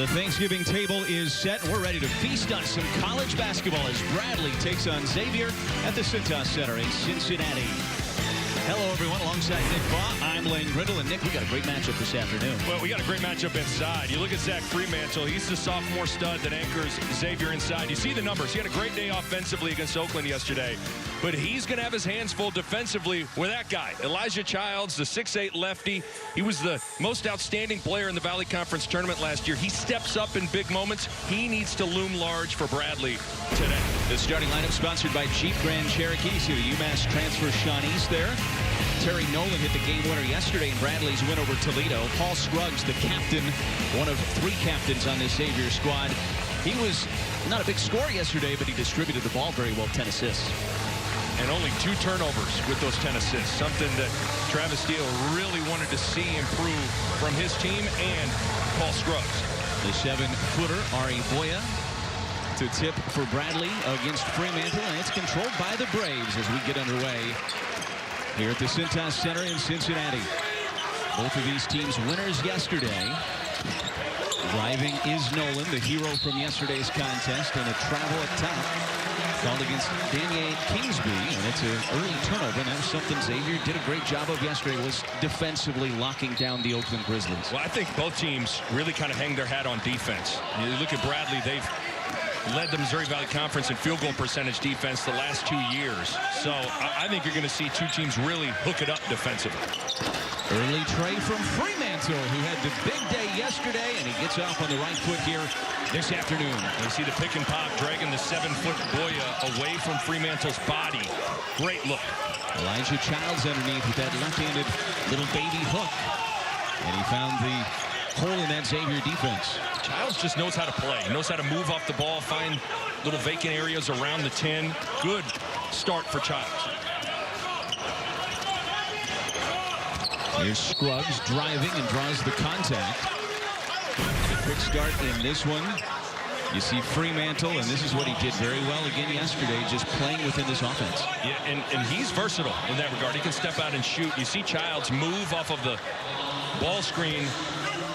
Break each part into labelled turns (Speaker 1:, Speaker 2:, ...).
Speaker 1: The Thanksgiving table is set, and we're ready to feast on some college basketball as Bradley takes on Xavier at the Cintas Center in Cincinnati. Hello, everyone. Alongside Nick Baugh, I'm Lane Grindle. And, Nick, we got a great matchup this afternoon.
Speaker 2: Well, we got a great matchup inside. You look at Zach Fremantle. He's the sophomore stud that anchors Xavier inside. You see the numbers. He had a great day offensively against Oakland yesterday. But he's going to have his hands full defensively with that guy, Elijah Childs, the 6'8 lefty. He was the most outstanding player in the Valley Conference tournament last year. He steps up in big moments. He needs to loom large for Bradley today.
Speaker 1: The starting lineup sponsored by Jeep Grand Cherokee. See the UMass transfer Sean East there. Terry Nolan hit the game winner yesterday in Bradley's win over Toledo. Paul Scruggs, the captain, one of 3 captains on this Xavier squad. He was not a big scorer yesterday, but he distributed the ball very well, 10 assists.
Speaker 2: And only 2 turnovers with those 10 assists, something that Travis Steele really wanted to see improve from his team and Paul Scruggs.
Speaker 1: The 7-footer, Ari Boya, to tip for Bradley against Fremantle, and it's controlled by the Braves as we get underway here at the Cintas Center in Cincinnati. Both of these teams winners yesterday. Driving is Nolan, the hero from yesterday's contest, and a travel at top called against Daniel Kingsby, and it's an early turnover. And that was something Xavier did a great job of yesterday, was defensively locking down the Oakland Grizzlies.
Speaker 2: Well, I think both teams really kind of hang their hat on defense. You look at Bradley, they've led the Missouri Valley Conference in field goal percentage defense the last 2 years. So I think you're going to see 2 teams really hook it up defensively.
Speaker 1: Early tray from Fremantle, who had the big day yesterday, and he gets off on the right foot here this afternoon.
Speaker 2: You see the pick and pop, dragging the 7-foot Boya away from Fremantle's body. Great look.
Speaker 1: Elijah Childs underneath with that left-handed little baby hook. And he found the hole in that Xavier defense.
Speaker 2: Childs just knows how to play. He knows how to move off the ball, find little vacant areas around the 10. Good start for Childs.
Speaker 1: Here's Scruggs driving and draws the contact. Quick start in this one. You see Fremantle, and this is what he did very well again yesterday, just playing within this offense.
Speaker 2: Yeah, and he's versatile in that regard. He can step out and shoot. You see Childs move off of the ball screen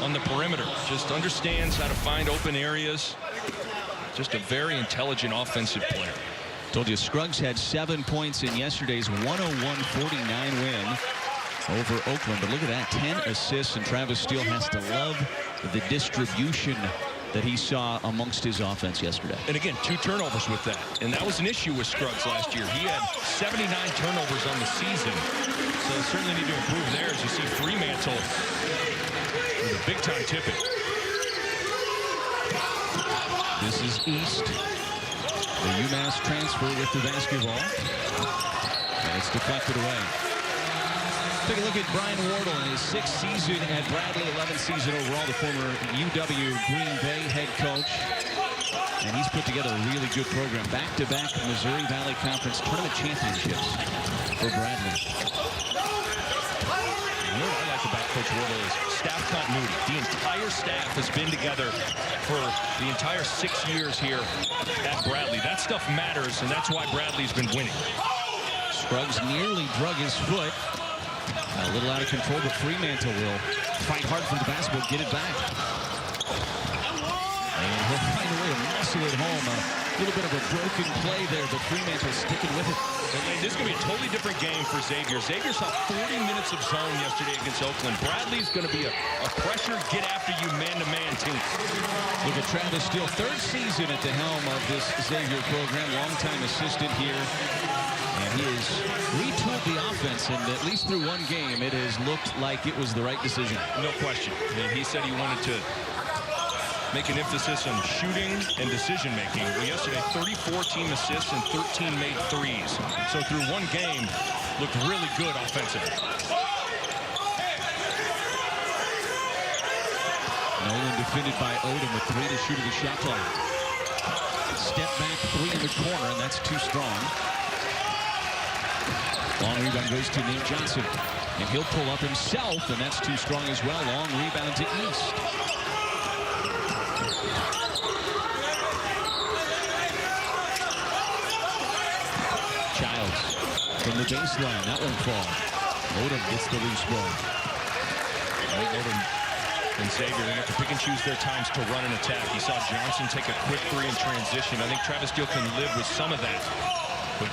Speaker 2: on the perimeter. Just understands how to find open areas. Just a very intelligent offensive player.
Speaker 1: Told you Scruggs had 7 points in yesterday's 101-49 win over Oakland. But look at that, 10 assists, and Travis Steele has to love the distribution that he saw amongst his offense yesterday.
Speaker 2: And again, 2 turnovers with that. And that was an issue with Scruggs last year. He had 79 turnovers on the season. So certainly need to improve there as you see Fremantle with a big-time tipping.
Speaker 1: This is East, the UMass transfer with the basketball. And it's deflected away. Take a look at Brian Wardle in his 6th season at Bradley, 11th season overall, the former UW Green Bay head coach. And he's put together a really good program. Back-to-back Missouri Valley Conference tournament championships for Bradley.
Speaker 2: You know what I like about Coach Wardle is staff continuity. The entire staff has been together for the entire 6 years here at Bradley. That stuff matters, and that's why Bradley's been winning.
Speaker 1: Scruggs nearly drug his foot. A little out of control, but Fremantle will fight hard for the basketball, get it back. And he'll find a way to muscle it home. A little bit of a broken play there, but Fremantle sticking with it.
Speaker 2: And this is going to be a totally different game for Xavier. Xavier saw 40 minutes of zone yesterday against Oakland. Bradley's going to be a pressure, get after you, man-to-man team.
Speaker 1: Look at Travis Steele, 3rd season at the helm of this Xavier program, longtime assistant here. And he has retooled the offense, and at least through one game, it has looked like it was the right decision.
Speaker 2: No question. He said he wanted to make an emphasis on shooting and decision-making. Well, yesterday, 34 team assists and 13 made threes. So through one game, looked really good offensively.
Speaker 1: Nolan defended by Odom with 3 to shoot at the shot clock. Step back 3 in the corner, and that's too strong. Long rebound goes to Nate Johnson, and he'll pull up himself, and that's too strong as well. Long rebound to East. Childs from the baseline, that won't fall. Odom gets the loose ball.
Speaker 2: Odom And Xavier, they have to pick and choose their times to run an attack. You saw Johnson take a quick three in transition. I think Travis Steele can live with some of that. But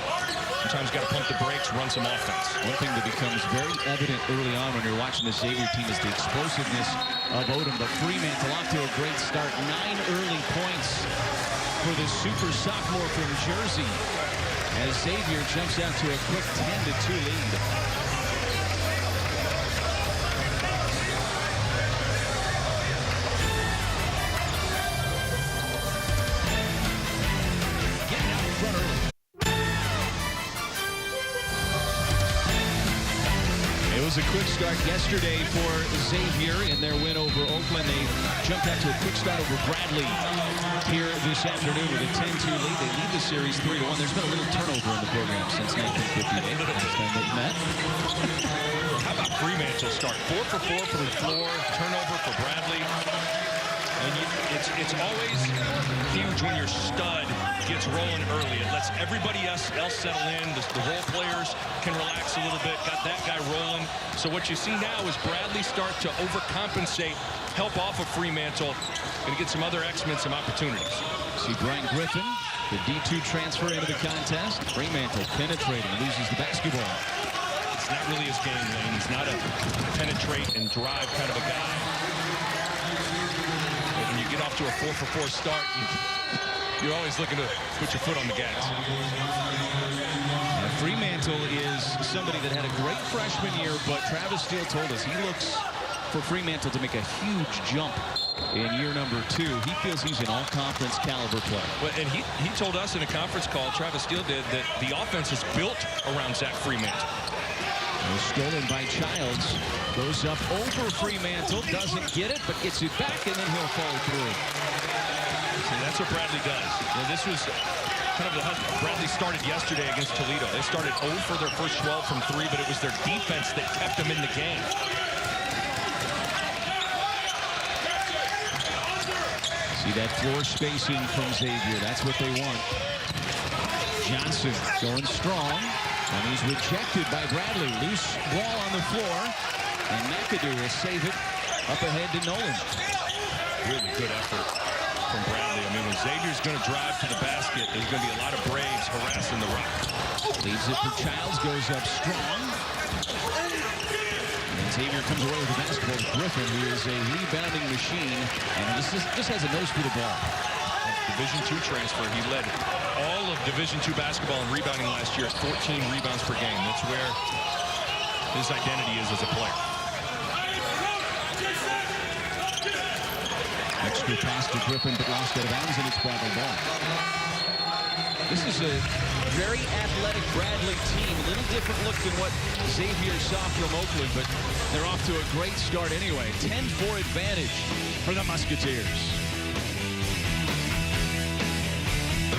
Speaker 2: sometimes got to pump the brakes, run some offense.
Speaker 1: One thing that becomes very evident early on when you're watching the Xavier team is the explosiveness of Odom. But Fremantle off to a great start. 9 early points for the super sophomore from Jersey, as Xavier jumps out to a quick 10-2 lead. Getting out in front early. It was a quick start yesterday for Xavier in their win over Oakland. They jumped out to a quick start over Bradley here this afternoon with a 10-2 lead. They lead the series 3-1. There's been a little turnover in the program since 1958. Last time they met.
Speaker 2: How about Fremantle start? 4 for 4 from the floor. Turnover for Bradley. And it's always huge when your stud gets rolling early. It lets everybody else settle in. The role players can relax a little bit. Got that guy rolling. So what you see now is Bradley start to overcompensate, help off of Fremantle, and get some other X-Men some opportunities.
Speaker 1: See Brian Griffin, the D2 transfer into the contest. Fremantle penetrating, loses the basketball.
Speaker 2: It's not really his game, Lane. He's not a penetrate and drive kind of a guy. But when you get off to a 4 for 4 start, you're always looking to put your foot on the gas.
Speaker 1: And Fremantle is somebody that had a great freshman year, but Travis Steele told us he looks for Fremantle to make a huge jump in year number 2. He feels he's an all-conference caliber player.
Speaker 2: Well, and he told us in a conference call, Travis Steele did, that the offense is built around Zach Fremantle.
Speaker 1: Stolen by Childs. Goes up over Fremantle. Doesn't get it, but gets it back, and then he'll follow through.
Speaker 2: See, that's what Bradley does. Now, this was kind of the Bradley started yesterday against Toledo. They started 0 for their first 12 from 3, but it was their defense that kept them in the game.
Speaker 1: See that floor spacing from Xavier. That's what they want. Johnson going strong. And he's rejected by Bradley. Loose ball on the floor. And McAdoo will save it up ahead to Nolan.
Speaker 2: Really good effort from Bradley. I mean, when Xavier's going to drive to the basket, there's going to be a lot of Braves harassing the rock.
Speaker 1: Leaves it for Childs. Goes up strong. And Xavier comes away with the basketball. Griffin, who is a rebounding machine. And just has a nose for the ball.
Speaker 2: Division II transfer. He led all of Division II basketball and rebounding last year at 14 rebounds per game. That's where his identity is as a player.
Speaker 1: Extra pass to Griffin, but lost out of bounds, and it's Bradley ball. This is a very athletic Bradley team. A little different look than what Xavier saw from Oakland, but they're off to a great start anyway. 10-4 advantage for the Musketeers.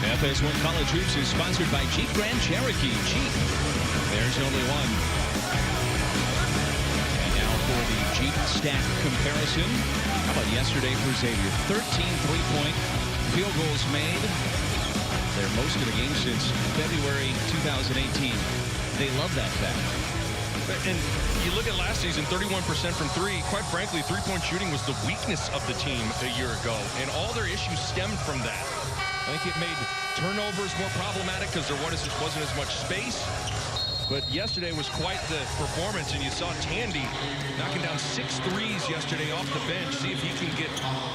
Speaker 1: FS1 College Hoops is sponsored by Jeep Grand Cherokee. Jeep, there's only one. And now for the Jeep stack comparison. How about yesterday for Xavier? 13 three-point field goals made. Their most of the game since February 2018. They love that fact.
Speaker 2: And you look at last season, 31% from 3. Quite frankly, three-point shooting was the weakness of the team a year ago. And all their issues stemmed from that. I think it made turnovers more problematic because there wasn't as much space. But yesterday was quite the performance, and you saw Tandy knocking down 6 threes yesterday off the bench. See if he can get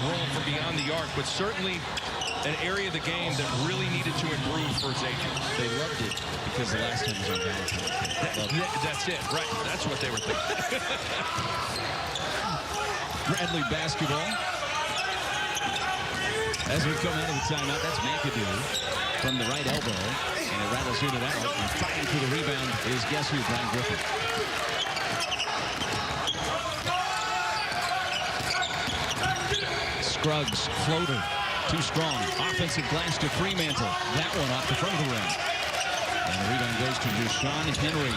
Speaker 2: rolling from beyond the arc. But certainly an area of the game that really needed to improve for Xavier.
Speaker 1: They loved it because the last time was on Valentine's Day.
Speaker 2: That's it, right. That's what they were thinking.
Speaker 1: Bradley basketball. As we come out of the timeout, that's McAdoo from the right elbow. And it rattles in and out. And fighting for the rebound is guess who? Brian Griffin. Scruggs, floater, too strong. Offensive glass to Fremantle. That one off the front of the rim. And the rebound goes to Rashawn Henry,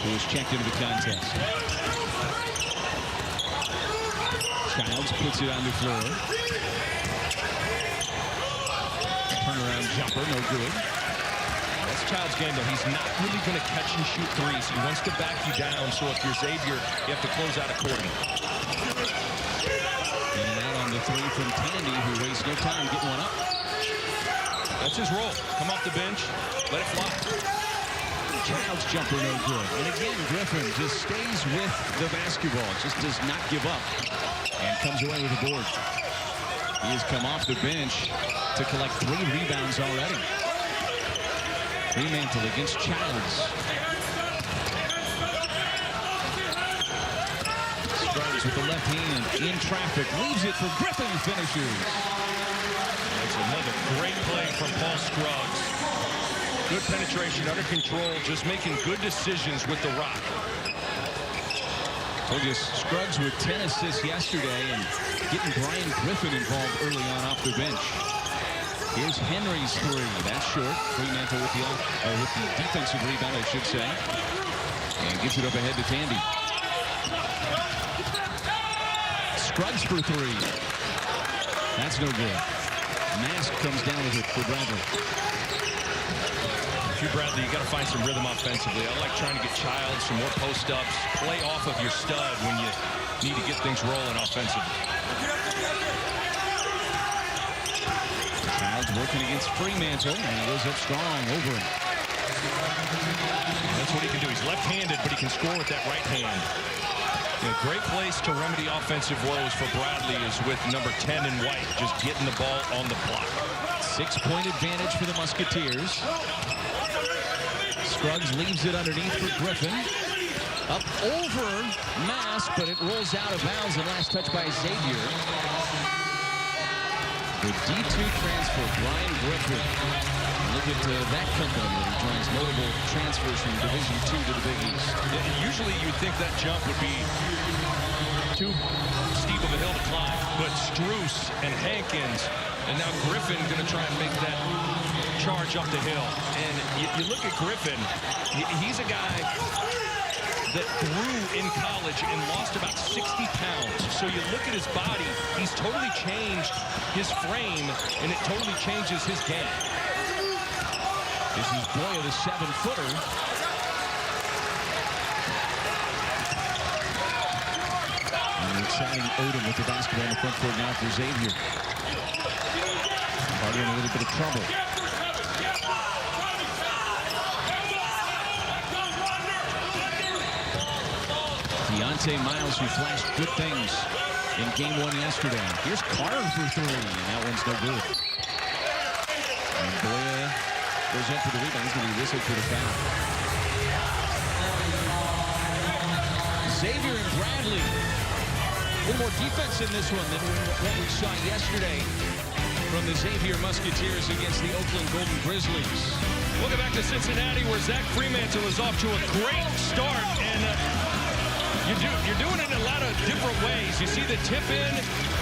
Speaker 1: who was checked into the contest. Childs puts it on the floor. Turnaround jumper, no good.
Speaker 2: That's Childs' game, though. He's not really going to catch and shoot threes. He wants to back you down, so if you're Xavier, you have to close out accordingly.
Speaker 1: three from Tandy, who wastes no time getting one up.
Speaker 2: That's his role. Come off the bench, let it fly.
Speaker 1: Child's jumper no good. And again, Griffin just stays with the basketball. Just does not give up. And comes away with the board. He has come off the bench to collect 3 rebounds already. Fremantle against Childs. Scruggs with the left hand in traffic. Leaves it for Griffin. Finishes.
Speaker 2: That's another great play from Paul Scruggs. Good penetration, under control, just making good decisions with the rock.
Speaker 1: Told you Scruggs with 10 assists yesterday and getting Brian Griffin involved early on off the bench. Here's Henry's three. That's short. Fremantle with the defensive rebound, I should say. And gets it up ahead to Tandy. Scruggs for three. That's no good. Mask comes down with it for Bradley.
Speaker 2: If you're Bradley, you got to find some rhythm offensively. I like trying to get Childs some more post-ups, play off of your stud when you need to get things rolling offensively.
Speaker 1: Childs working against Fremantle, and he goes up strong over him.
Speaker 2: That's what he can do. He's left-handed, but he can score with that right hand. A great place to remedy offensive woes for Bradley is with number 10 in white, just getting the ball on the block.
Speaker 1: 6-point advantage for the Musketeers. Scruggs leaves it underneath for Griffin. Up over Mask, but it rolls out of bounds. And last touch by Xavier. The D2 transfer, Brian Griffin. Look at that company that he joins notable transfers from Division II to the Big East.
Speaker 2: Usually you'd think that jump would be too steep of a hill to climb, but Struce and Hankins, and now Griffin going to try and make that charge up the hill. And you look at Griffin, he's a guy that grew in college and lost about 60 pounds. So you look at his body, he's totally changed his frame, and it totally changes his game.
Speaker 1: This is Boya, the 7-footer. And exciting Odom with the basketball in the front court now for Xavier. Carter in a little bit of trouble. Deontay Miles, who flashed good things in game 1 yesterday. Here's Carter for three, and that one's no good. And Boya goes up for the rebound. He's going to be whistled for the foul. Xavier and Bradley. A little more defense in this one than what we saw yesterday from the Xavier Musketeers against the Oakland Golden Grizzlies.
Speaker 2: Welcome back to Cincinnati, where Zach Fremantle is off to a great start. And you're doing it in a lot of different ways. You see the tip in,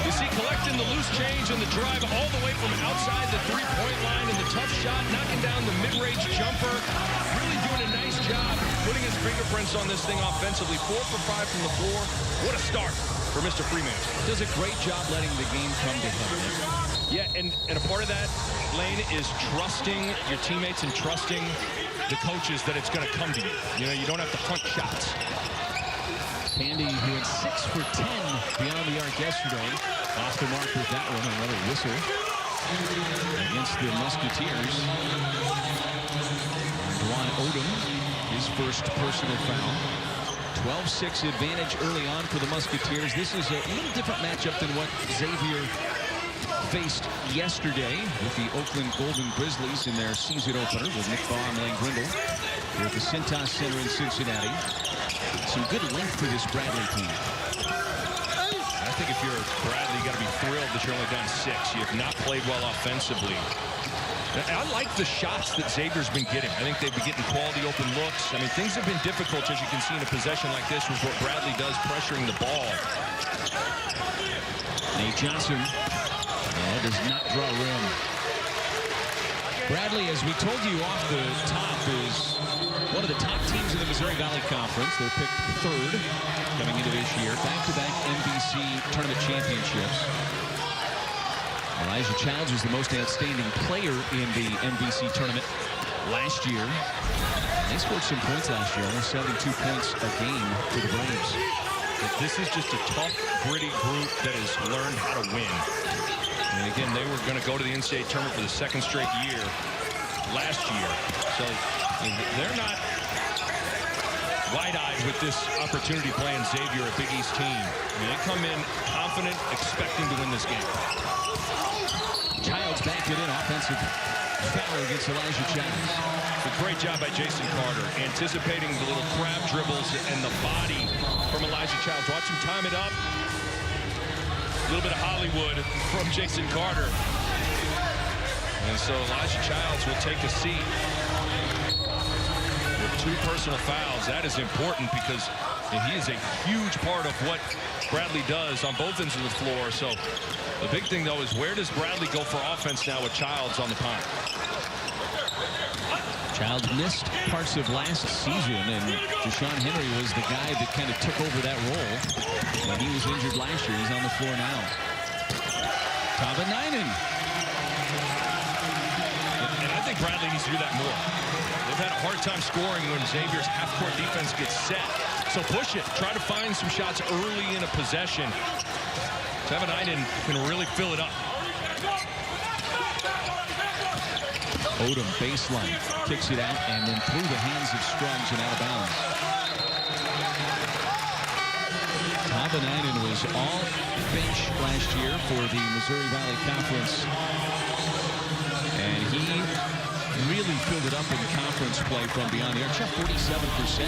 Speaker 2: you see collecting the loose change and the drive all the way from outside the three-point line, and the tough shot, knocking down the mid-range jumper. Really doing a nice job putting his fingerprints on this thing offensively. 4 for 5 from the floor. What a start for Mr. Fremantle.
Speaker 1: Does a great job letting the game come to him.
Speaker 2: Yeah, and a part of that, Lane, is trusting your teammates and trusting the coaches that it's going to come to you. You know, you don't have to punt shots.
Speaker 1: Tandy, who had 6 for 10 beyond the arc yesterday, off the mark with that one. Another whistle against the Musketeers. Dwan Odom, his first personal foul. 12-6 advantage early on for the Musketeers. This is a little different matchup than what Xavier faced yesterday with the Oakland Golden Grizzlies in their season opener with Nick Baugh and Lane Grindle here at the Cintas Center in Cincinnati. Some good length for this Bradley team.
Speaker 2: I think if you're Bradley, you got to be thrilled that you're only down 6. You have not played well offensively. I like the shots that Xavier's been getting. I think they've been getting quality open looks. I mean, things have been difficult, as you can see in a possession like this, with what Bradley does pressuring the ball.
Speaker 1: Nate Johnson does not draw rim. Bradley, as we told you off the top, is one of the top teams in the Missouri Valley Conference. They're picked 3rd coming into this year. Back-to-back NBC tournament championships. Elijah Childs was the most outstanding player in the NBC tournament last year. They scored some points last year, almost 72 points a game for the Braves.
Speaker 2: that this is just a tough, gritty group that has learned how to win. And again, they were going to go to the NCAA tournament for the second straight year last year. So they're not wide-eyed with this opportunity playing Xavier, a Big East team. I mean, they come in confident, expecting to win this game.
Speaker 1: Childs backed it in. Offensive foul against Elijah Childs.
Speaker 2: It's a great job by Jason Carter, anticipating the little crab dribbles and the body from Elijah Childs. Watch him time it up. A little bit of Hollywood from Jason Carter. And so Elijah Childs will take a seat. With 2 personal fouls, that is important because he is a huge part of what Bradley does on both ends of the floor. So the big thing, though, is where does Bradley go for offense now with Childs on the pond?
Speaker 1: Childs missed parts of last season, and Deshaun Henry was the guy that kind of took over that role when he was injured last year. He's on the floor now. Tavanainen.
Speaker 2: And I think Bradley needs to do that more. They've had a hard time scoring when Xavier's half-court defense gets set. So push it. Try to find some shots early in a possession. Tavanainen can really fill it up.
Speaker 1: Odom baseline, kicks it out, and then through the hands of Scruggs and out of bounds. Tavanainen was all bench last year for the Missouri Valley Conference, and he really filled it up in conference play from beyond the arc. Shot 47%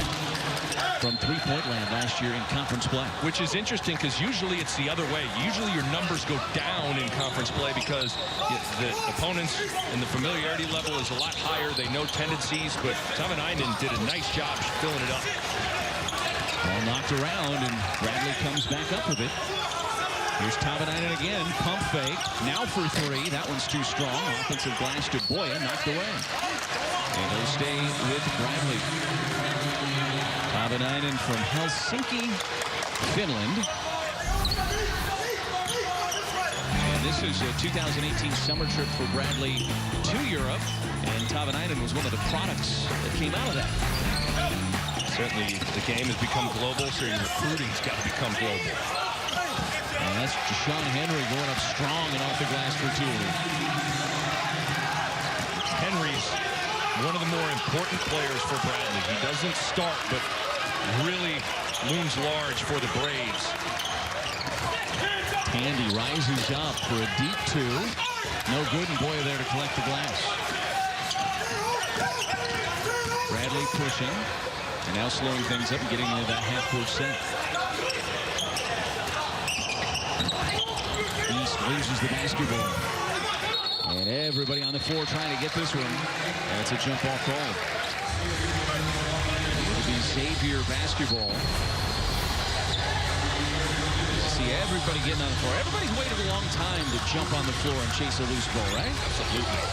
Speaker 1: from three-point land last year in conference play.
Speaker 2: Which is interesting because usually it's the other way. Usually your numbers go down in conference play because the opponents and the familiarity level is a lot higher. They know tendencies, but Tavanainen did a nice job filling it up.
Speaker 1: Ball knocked around, and Bradley comes back up with it. Here's Tavanainen again, pump fake. Now for 3. That one's too strong. Offensive glass to Boya, knocked away. And they'll stay with Bradley. Tavanainen from Helsinki, Finland. And this is a 2018 summer trip for Bradley to Europe. And Tavanainen was one of the products that came out of that.
Speaker 2: Certainly the game has become global, so your recruiting's got to become global.
Speaker 1: And that's Deshaun Henry going up strong and off the glass for 2.
Speaker 2: Henry's one of the more important players for Bradley. He doesn't start, but really looms large for the Braves.
Speaker 1: Tandy rises up for a deep 2. No good, and Boya there to collect the glass. Bradley pushing, and now slowing things up and getting into that half-court set. East loses the basketball. And everybody on the floor trying to get this one. That's a jump ball call. It'll be Xavier basketball. See everybody getting on the floor. Everybody's waited a long time to jump on the floor and chase a loose ball, right?
Speaker 2: Absolutely.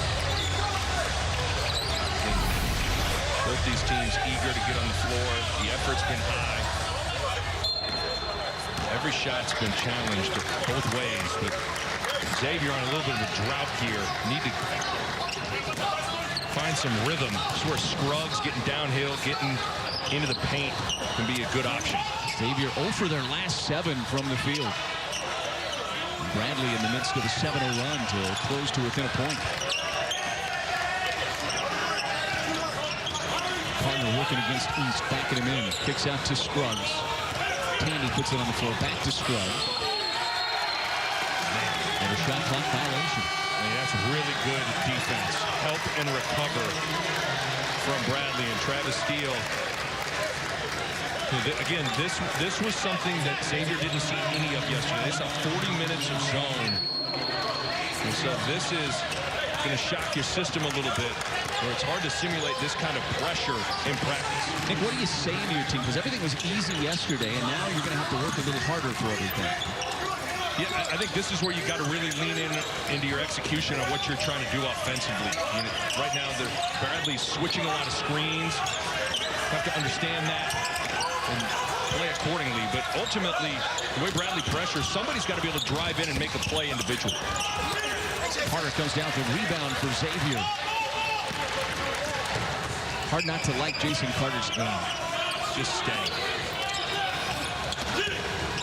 Speaker 2: Both these teams eager to get on the floor. The effort's been high. Every shot's been challenged both ways, but Xavier on a little bit of a drought here. Need to find some rhythm. This is where Scruggs getting downhill, getting into the paint can be a good option.
Speaker 1: Xavier 0 for their last 7 from the field. Bradley in the midst of a 7-0 run to close to within a point. Partner working against East, backing him in. Kicks out to Scruggs. Tandy puts it on the floor, back to Scruggs. And a shot clock violation.
Speaker 2: And that's really good defense. Help and recover from Bradley and Travis Steele. Again, this was something that Xavier didn't see any of yesterday. They saw 40 minutes of zone. And so this is going to shock your system a little bit, where it's hard to simulate this kind of pressure in practice.
Speaker 1: Nick, what are you saying to your team? Because everything was easy yesterday, and now you're going to have to work a little harder for everything.
Speaker 2: Yeah, I think this is where you got to really lean into your execution on what you're trying to do offensively. I mean, right now, Bradley's switching a lot of screens. You have to understand that and play accordingly. But ultimately, the way Bradley pressures, somebody's got to be able to drive in and make a play individually.
Speaker 1: Carter comes down for rebound for Xavier. Hard not to like Jason Carter's game.
Speaker 2: Just steady.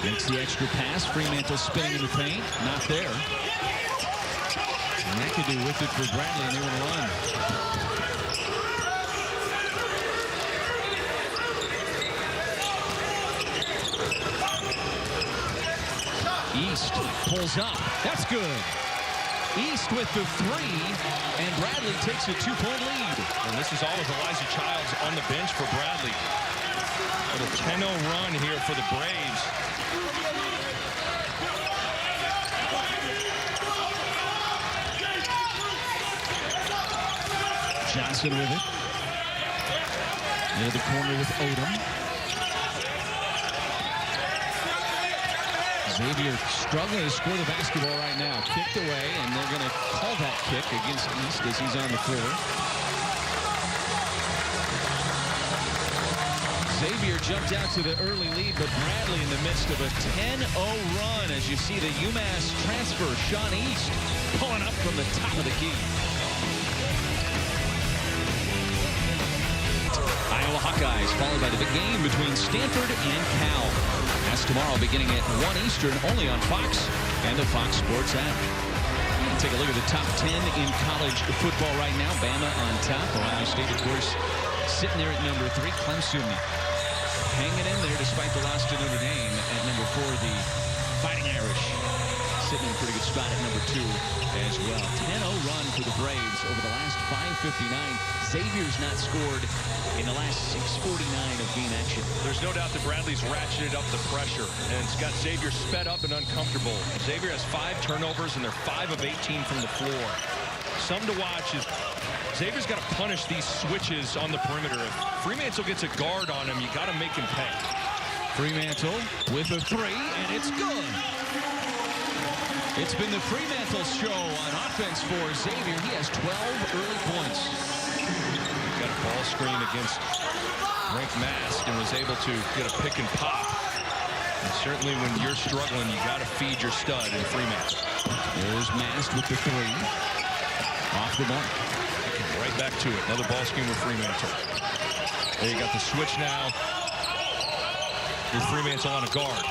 Speaker 1: Makes the extra pass. Fremantle spinning in the paint. Not there. And that could do with it for Bradley, and they want to run. East pulls up. That's good. East with the three, and Bradley takes a 2-point lead.
Speaker 2: And this is all with Elijah Childs on the bench for Bradley. A little 10-0 run here for the Braves.
Speaker 1: Johnson with it. Near the corner with Odom. Xavier struggling to score the basketball right now. Kicked away, and they're going to call that kick against East as he's on the floor. Xavier jumped out to the early lead, but Bradley in the midst of a 10-0 run as you see the UMass transfer, Sean East, pulling up from the top of the key. Iowa Hawkeyes followed by the big game between Stanford and Cal. That's tomorrow beginning at 1 Eastern, only on Fox and the Fox Sports app. Take a look at the top 10 in college football right now. Bama on top. Ohio State, of course, sitting there at number 3. Clemson hanging in there despite the loss to Notre Dame at number 4. The Fighting Irish sitting in a pretty good spot at number 2 as well. 10-0 run for the Braves over the last 5:59. Xavier's not scored in the last 6:49 of game action.
Speaker 2: There's no doubt that Bradley's ratcheted up the pressure, and it's got Xavier sped up and uncomfortable. Xavier has 5 turnovers, and they're 5 of 18 from the floor. Some to watch is Xavier's got to punish these switches on the perimeter. If Fremantle gets a guard on him, you got to make him pay.
Speaker 1: Fremantle with a 3, and it's good. It's been the Fremantle show on offense for Xavier. He has 12 early points.
Speaker 2: Got a ball screen against ranked Mast and was able to get a pick and pop. And certainly when you're struggling, you got to feed your stud in Fremantle.
Speaker 1: There's Mast with the 3. Off the mark.
Speaker 2: Right back to it. Another ball screen with Fremantle. There you got the switch now with Fremantle on a guard.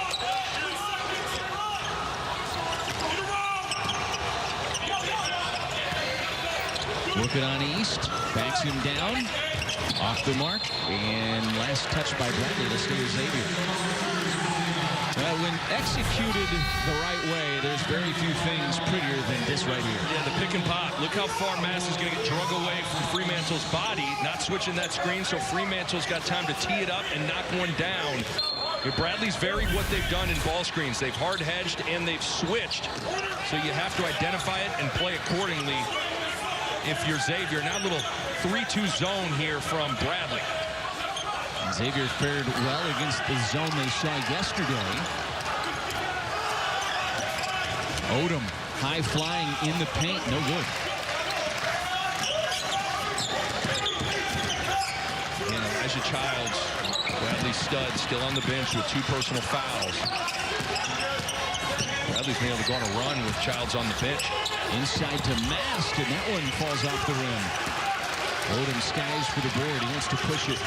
Speaker 1: Working on East, backs him down, off the mark, and last touch by Bradley. Let's go to Xavier. Well, when executed the right way, there's very few things prettier than this right here.
Speaker 2: Yeah, the pick and pop. Look how far Mast is going to get drug away from Fremantle's body, not switching that screen, so Fremantle's got time to tee it up and knock one down. Bradley's varied what they've done in ball screens. They've hard hedged and they've switched, so you have to identify it and play accordingly. If you're Xavier, now a little 3-2 zone here from Bradley.
Speaker 1: Xavier fared well against the zone they saw yesterday. Odom, high flying in the paint, no good.
Speaker 2: And Elijah Childs, Bradley's stud, still on the bench with 2 personal fouls. Bradley's been able to go on a run with Childs on the bench.
Speaker 1: Inside to Mast, and that one falls off the rim. Odom skies for the board. He wants to push it.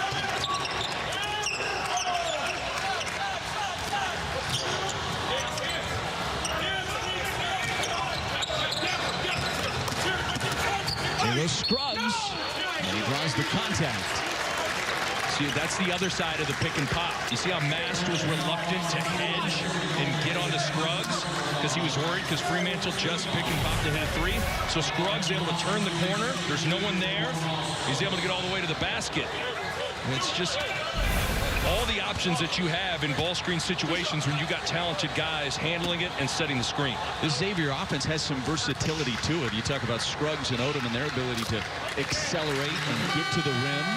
Speaker 1: There goes Scruggs, and he draws the contact.
Speaker 2: See, that's the other side of the pick and pop. You see how Mast was reluctant to hedge and get on to Scruggs because he was worried because Fremantle just pick and pop to hit a 3. So Scruggs able to turn the corner. There's no one there. He's able to get all the way to the basket. And it's just all the options that you have in ball screen situations when you got talented guys handling it and setting the screen.
Speaker 1: This Xavier offense has some versatility to it. You talk about Scruggs and Odom and their ability to accelerate and get to the rim.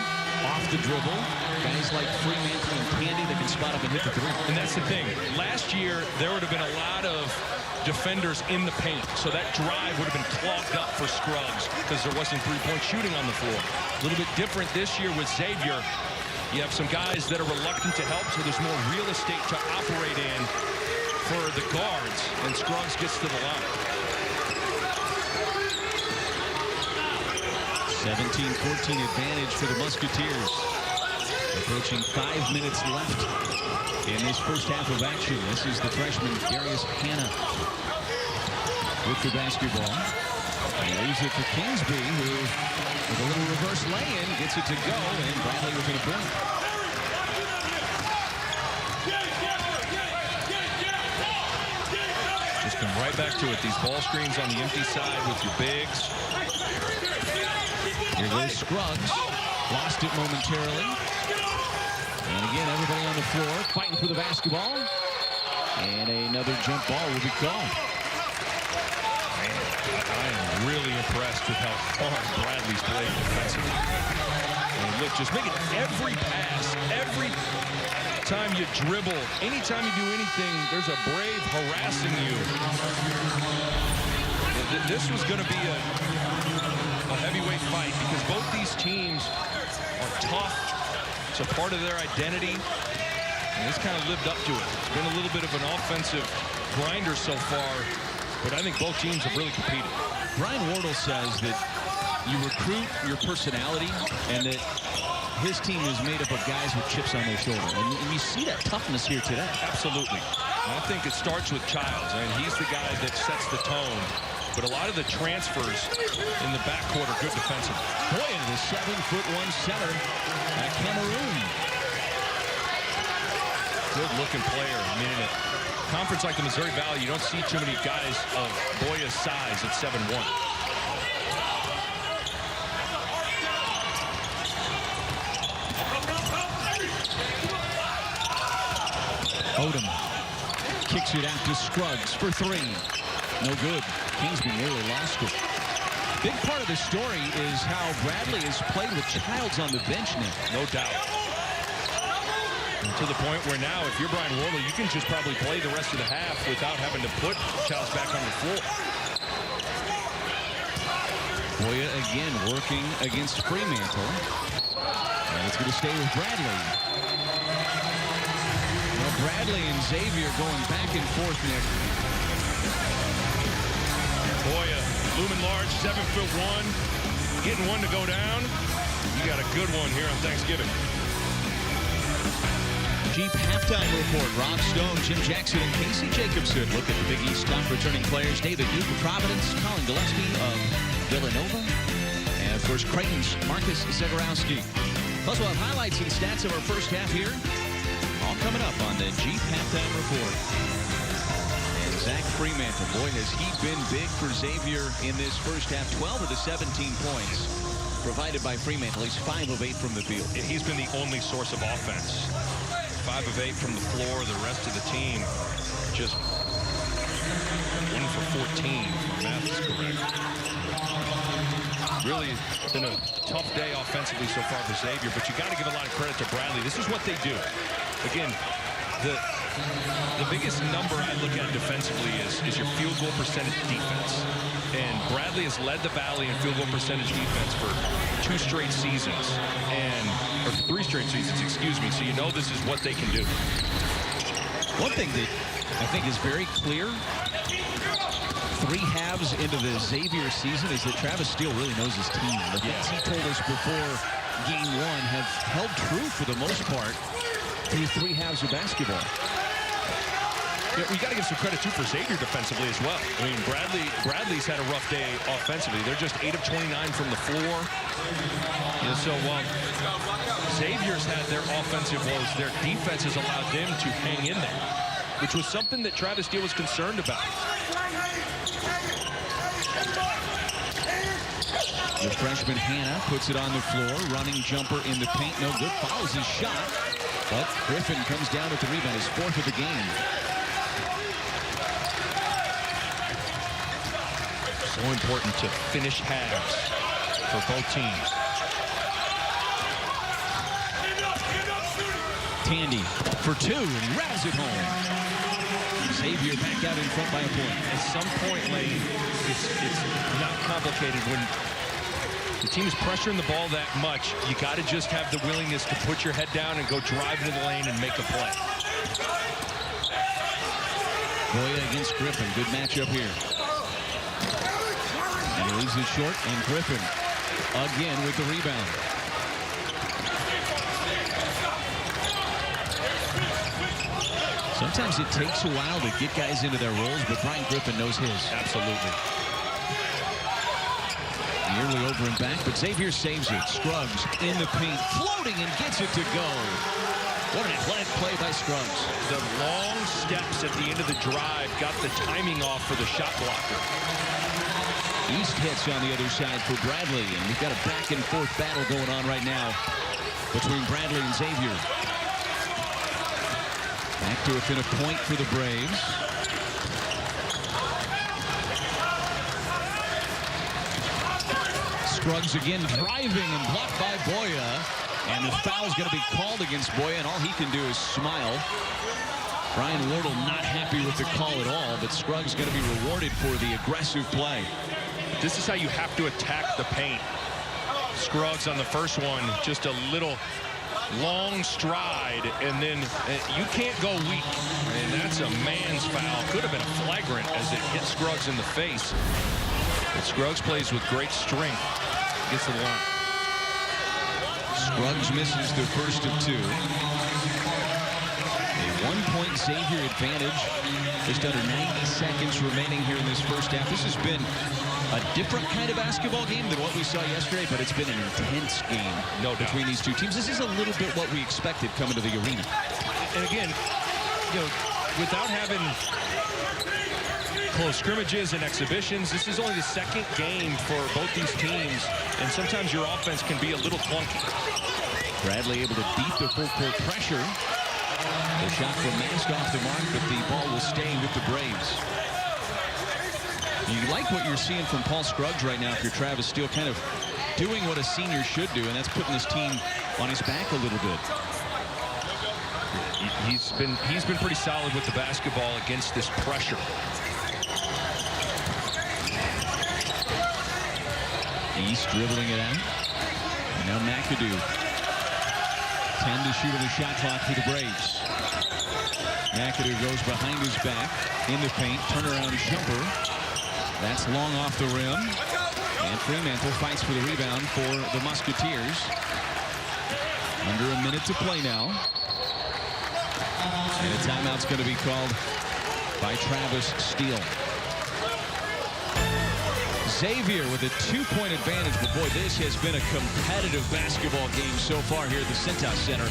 Speaker 1: Off the dribble, guys like Fremantle and Candy that can spot up and hit the 3.
Speaker 2: And that's the thing. Last year, there would have been a lot of defenders in the paint, so that drive would have been clogged up for Scruggs because there wasn't 3-point shooting on the floor. A little bit different this year with Xavier. You have some guys that are reluctant to help, so there's more real estate to operate in for the guards, and Scruggs gets to the line.
Speaker 1: 17-14 advantage for the Musketeers. Approaching 5 minutes left in this first half of action. This is the freshman Darius Hanna with the basketball. He leaves it for Kingsby, who, with a little reverse lay-in, gets it to go, and Bradley within a point.
Speaker 2: Just come right back to it. These ball screens on the empty side with your bigs.
Speaker 1: Here goes Scruggs. Lost it momentarily. And again, everybody on the floor fighting for the basketball. And another jump ball will be called.
Speaker 2: I am really impressed with how hard Bradley's played defensively. And look, just making every pass, every time you dribble, anytime you do anything, there's a Brave harassing you. This was going to be a heavyweight fight because both these teams are tough. It's a part of their identity. And it's kind of lived up to it. It's been a little bit of an offensive grinder so far, but I think both teams have really competed.
Speaker 1: Brian Wardle says that you recruit your personality and that his team is made up of guys with chips on their shoulder. And you see that toughness here today.
Speaker 2: Absolutely. And I think it starts with Childs. I mean, he's the guy that sets the tone. But a lot of the transfers in the backcourt are good defensively.
Speaker 1: Boy, the 7'1" center at Cameroon.
Speaker 2: Good-looking player. I mean, in a conference like the Missouri Valley, you don't see too many guys of Boya's size at 7'1".
Speaker 1: Odom kicks it out to Scruggs for three. No good. Kingsby nearly lost it. Big part of the story is how Bradley has played with Childs on the bench now.
Speaker 2: No doubt. To the point where now, if you're Brian Wardle, you can just probably play the rest of the half without having to put Childs back on the floor.
Speaker 1: Boya again working against Fremantle. And it's going to stay with Bradley. Well, Bradley and Xavier going back and forth, Nick.
Speaker 2: Boya, looming large, 7'1", getting one to go down. You got a good one here on Thanksgiving.
Speaker 1: Jeep halftime report. Rob Stone, Jim Jackson, and Casey Jacobson look at the Big East Cup returning players. David Duke of Providence, Colin Gillespie of Villanova, and of course Creighton's Marcus Zagorowski. Plus we'll have highlights and stats of our first half here. All coming up on the Jeep halftime report. And Zach Fremantle, boy, has he been big for Xavier in this first half. 12 of the 17 points provided by Fremantle. He's 5 of 8 from the field.
Speaker 2: He's been the only source of offense. 5 of 8 from the floor. The rest of the team just 1 for 14. Math is correct. Really been a tough day offensively so far for Xavier, but you got to give a lot of credit to Bradley. This is what they do. Again, the biggest number I look at defensively is your field goal percentage defense. And Bradley has led the Valley in field goal percentage defense for 2 straight seasons, or 3 straight seasons, excuse me. So you know this is what they can do.
Speaker 1: One thing that I think is very clear 3 halves into the Xavier season is that Travis Steele really knows his team. The things he told us before game 1 have held true for the most part through 3 halves of basketball.
Speaker 2: Yeah, we got to give some credit too for Xavier defensively as well. I mean, Bradley's had a rough day offensively. They're just 8 of 29 from the floor. And so while Xavier's had their offensive woes, their defense has allowed them to hang in there, which was something that Travis Steele was concerned about.
Speaker 1: The freshman Hanna puts it on the floor. Running jumper in the paint. No good. Fouls his shot. But Griffin comes down with the rebound. His 4th of the game.
Speaker 2: So important to finish halves for both teams.
Speaker 1: Tandy for 2, and he rattles it home. Xavier back out in front by a point.
Speaker 2: At some point, Lane, it's not complicated. When the team is pressuring the ball that much, you got to just have the willingness to put your head down and go drive into the lane and make a play.
Speaker 1: Boya against Griffin. Good matchup here. And he leaves it short, and Griffin again with the rebound. sometimes it takes a while to get guys into their roles, but Brian Griffin knows his.
Speaker 2: Absolutely.
Speaker 1: Nearly over and back, but Xavier saves it. Scruggs in the paint, floating and gets it to go. What an athletic play by Scruggs.
Speaker 2: The long steps at the end of the drive got the timing off for the shot blocker.
Speaker 1: East hits on the other side for Bradley, and we've got a back and forth battle going on right now between Bradley and Xavier. Back to within a point for the Braves. Scruggs again driving and blocked by Boya. And the foul's going to be called against Boya, and all he can do is smile. Brian Wardle not happy with the call at all, but Scruggs going to be rewarded for the aggressive play.
Speaker 2: This is how you have to attack the paint. Scruggs on the first one, just a little long stride, and then you can't go weak. And that's a man's foul. Could have been a flagrant as it hit Scruggs in the face. But Scruggs plays with great strength. Gets to the line.
Speaker 1: Scruggs misses the first of two. A 1-point Xavier advantage. Just under 90 seconds remaining here in this first half. This has been a different kind of basketball game than what we saw yesterday, but it's been an intense game between these two teams. This is a little bit what we expected coming to the arena.
Speaker 2: And again, you know, without having close scrimmages and exhibitions, this is only the second game for both these teams, and sometimes your offense can be a little clunky.
Speaker 1: Bradley able to beat the full court pressure. The shot from Mask off the mark, but the ball will stay with the Braves. You like what you're seeing from Paul Scruggs right now if you're Travis Steele, kind of doing what a senior should do, and that's putting his team on his back a little bit.
Speaker 2: He's been pretty solid with the basketball against this pressure.
Speaker 1: East dribbling it out. And now McAdoo. 10 to shoot on the shot clock for the Braves. McAdoo goes behind his back in the paint. Turnaround jumper. That's long off the rim. And Fremantle fights for the rebound for the Musketeers. Under a minute to play now. And a timeout's going to be called by Travis Steele. Xavier with a 2-point advantage, but boy, this has been a competitive basketball game so far here at the Cintas Center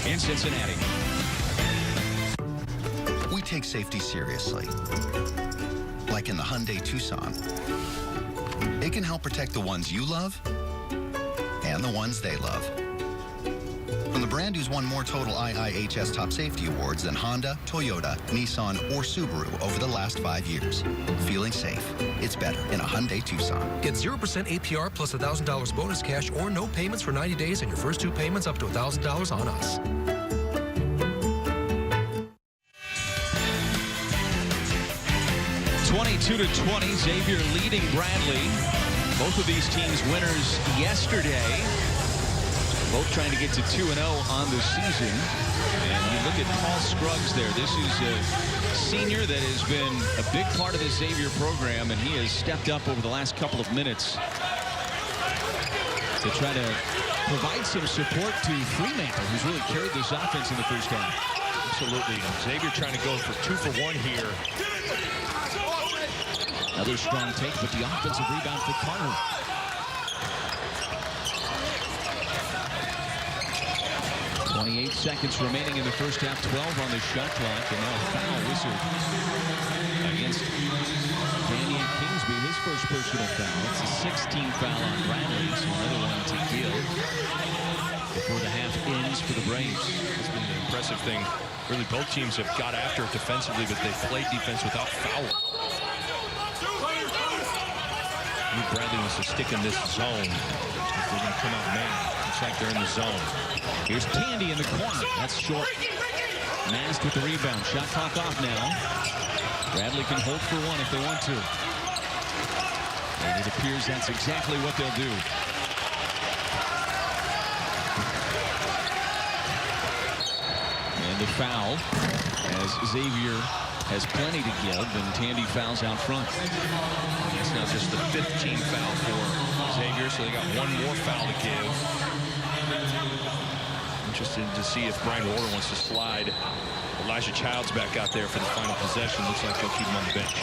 Speaker 1: in Cincinnati.
Speaker 3: We take safety seriously, like in the Hyundai Tucson. It can help protect the ones you love and the ones they love. From the brand who's won more total IIHS Top Safety Awards than Honda, Toyota, Nissan, or Subaru over the last 5 years. Feeling safe. It's better in a Hyundai Tucson.
Speaker 4: Get 0% APR plus $1,000 bonus cash or no payments for 90 days and your first 2 payments up to $1,000 on us.
Speaker 1: (22-20), Xavier leading Bradley. Both of these teams winners yesterday. Both trying to get to 2-0 on the season. And you look at Paul Scruggs there. This is a senior that has been a big part of the Xavier program, and he has stepped up over the last couple of minutes to try to provide some support to Fremantle, who's really carried this offense in the first half.
Speaker 2: Absolutely. Xavier trying to go for 2 for 1 here.
Speaker 1: Another strong take, but the offensive rebound for Carter. 28 seconds remaining in the first half, 12 on the shot clock, and now a foul whistle against Damian Kingsby, his first personal foul. It's a 16th foul on Bradley, so another one to give before the half ends for the Braves.
Speaker 2: It's been an impressive thing. Really, both teams have got after it defensively, but they've played defense without foul. Bradley wants to stick in this zone. They're going to come out man. Looks like they're in the zone.
Speaker 1: Here's Tandy in the corner. That's short. Mast with the rebound. Shot clock off now. Bradley can hold for one if they want to. And it appears that's exactly what they'll do. And the foul, as Xavier has plenty to give, and Tandy fouls out front.
Speaker 2: It's now just the 15th foul for Xavier, so they got one more foul to give. interested to see if Brian Warner wants to slide Elijah Childs back out there for the final possession. Looks like they'll keep him on the bench.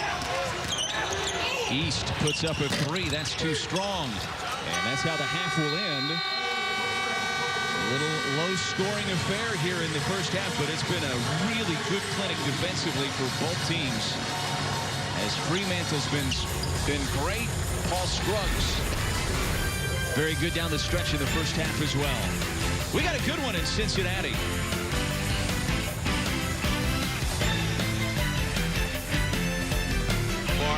Speaker 1: East puts up a 3. That's too strong. And that's how the half will end. A little low-scoring affair here in the first half, but it's been a really good clinic defensively for both teams. As Fremantle's been great, Paul Scruggs very good down the stretch in the first half as well. We got a good one in Cincinnati.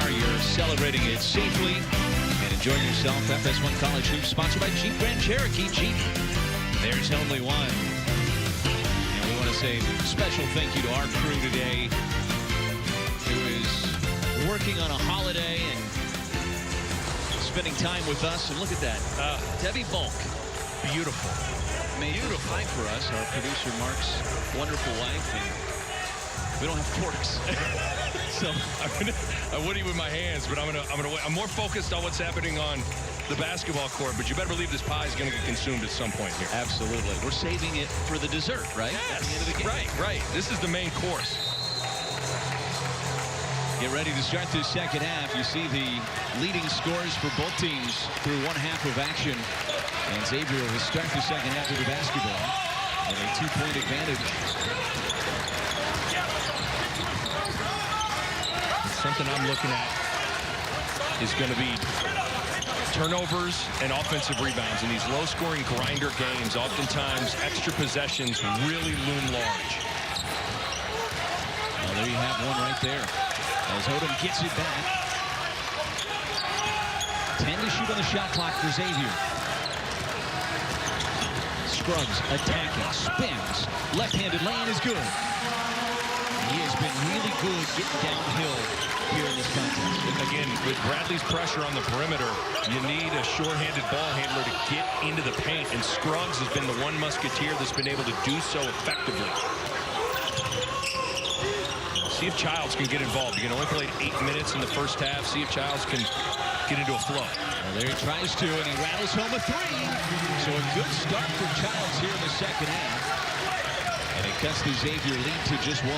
Speaker 1: You're celebrating it safely and enjoying yourself. FS1 College Hoops, sponsored by Jeep Grand Cherokee. Jeep, there's only one. And we want to say a special thank you to our crew today, who is working on a holiday and spending time with us. And look at that, Debbie Bulk.
Speaker 2: Beautiful.
Speaker 1: Made beautiful pie for us, our producer Mark's wonderful wife. And we don't have forks. So
Speaker 2: I would eat with my hands, but I'm gonna wait. I'm more focused on what's happening on the basketball court, but you better believe this pie is going to get consumed at some point here.
Speaker 1: Absolutely. We're saving it for the dessert, right?
Speaker 2: Yes.
Speaker 1: At the end of the game.
Speaker 2: Right. This is the main course.
Speaker 1: Get ready to start this second half. You see the leading scores for both teams through one half of action. And Xavier will start the second half of the basketball with a 2-point advantage.
Speaker 2: Something I'm looking at is going to be turnovers and offensive rebounds. In these low-scoring grinder games, oftentimes extra possessions really loom large.
Speaker 1: Well, there you have one right there. As Odom gets it back. 10 to shoot on the shot clock for Xavier. Scruggs attacking, spins. Left-handed lane is good. He has been really good getting downhill here in this contest.
Speaker 2: Again, with Bradley's pressure on the perimeter, you need a short-handed ball handler to get into the paint, and Scruggs has been the one Musketeer that's been able to do so effectively. See if Childs can get involved. You can only play 8 minutes in the first half. See if Childs can get into a flow.
Speaker 1: Well, there he tries to, and he rattles home a 3. So a good start for Childs here in the second half. And it cuts the Xavier lead to just 1.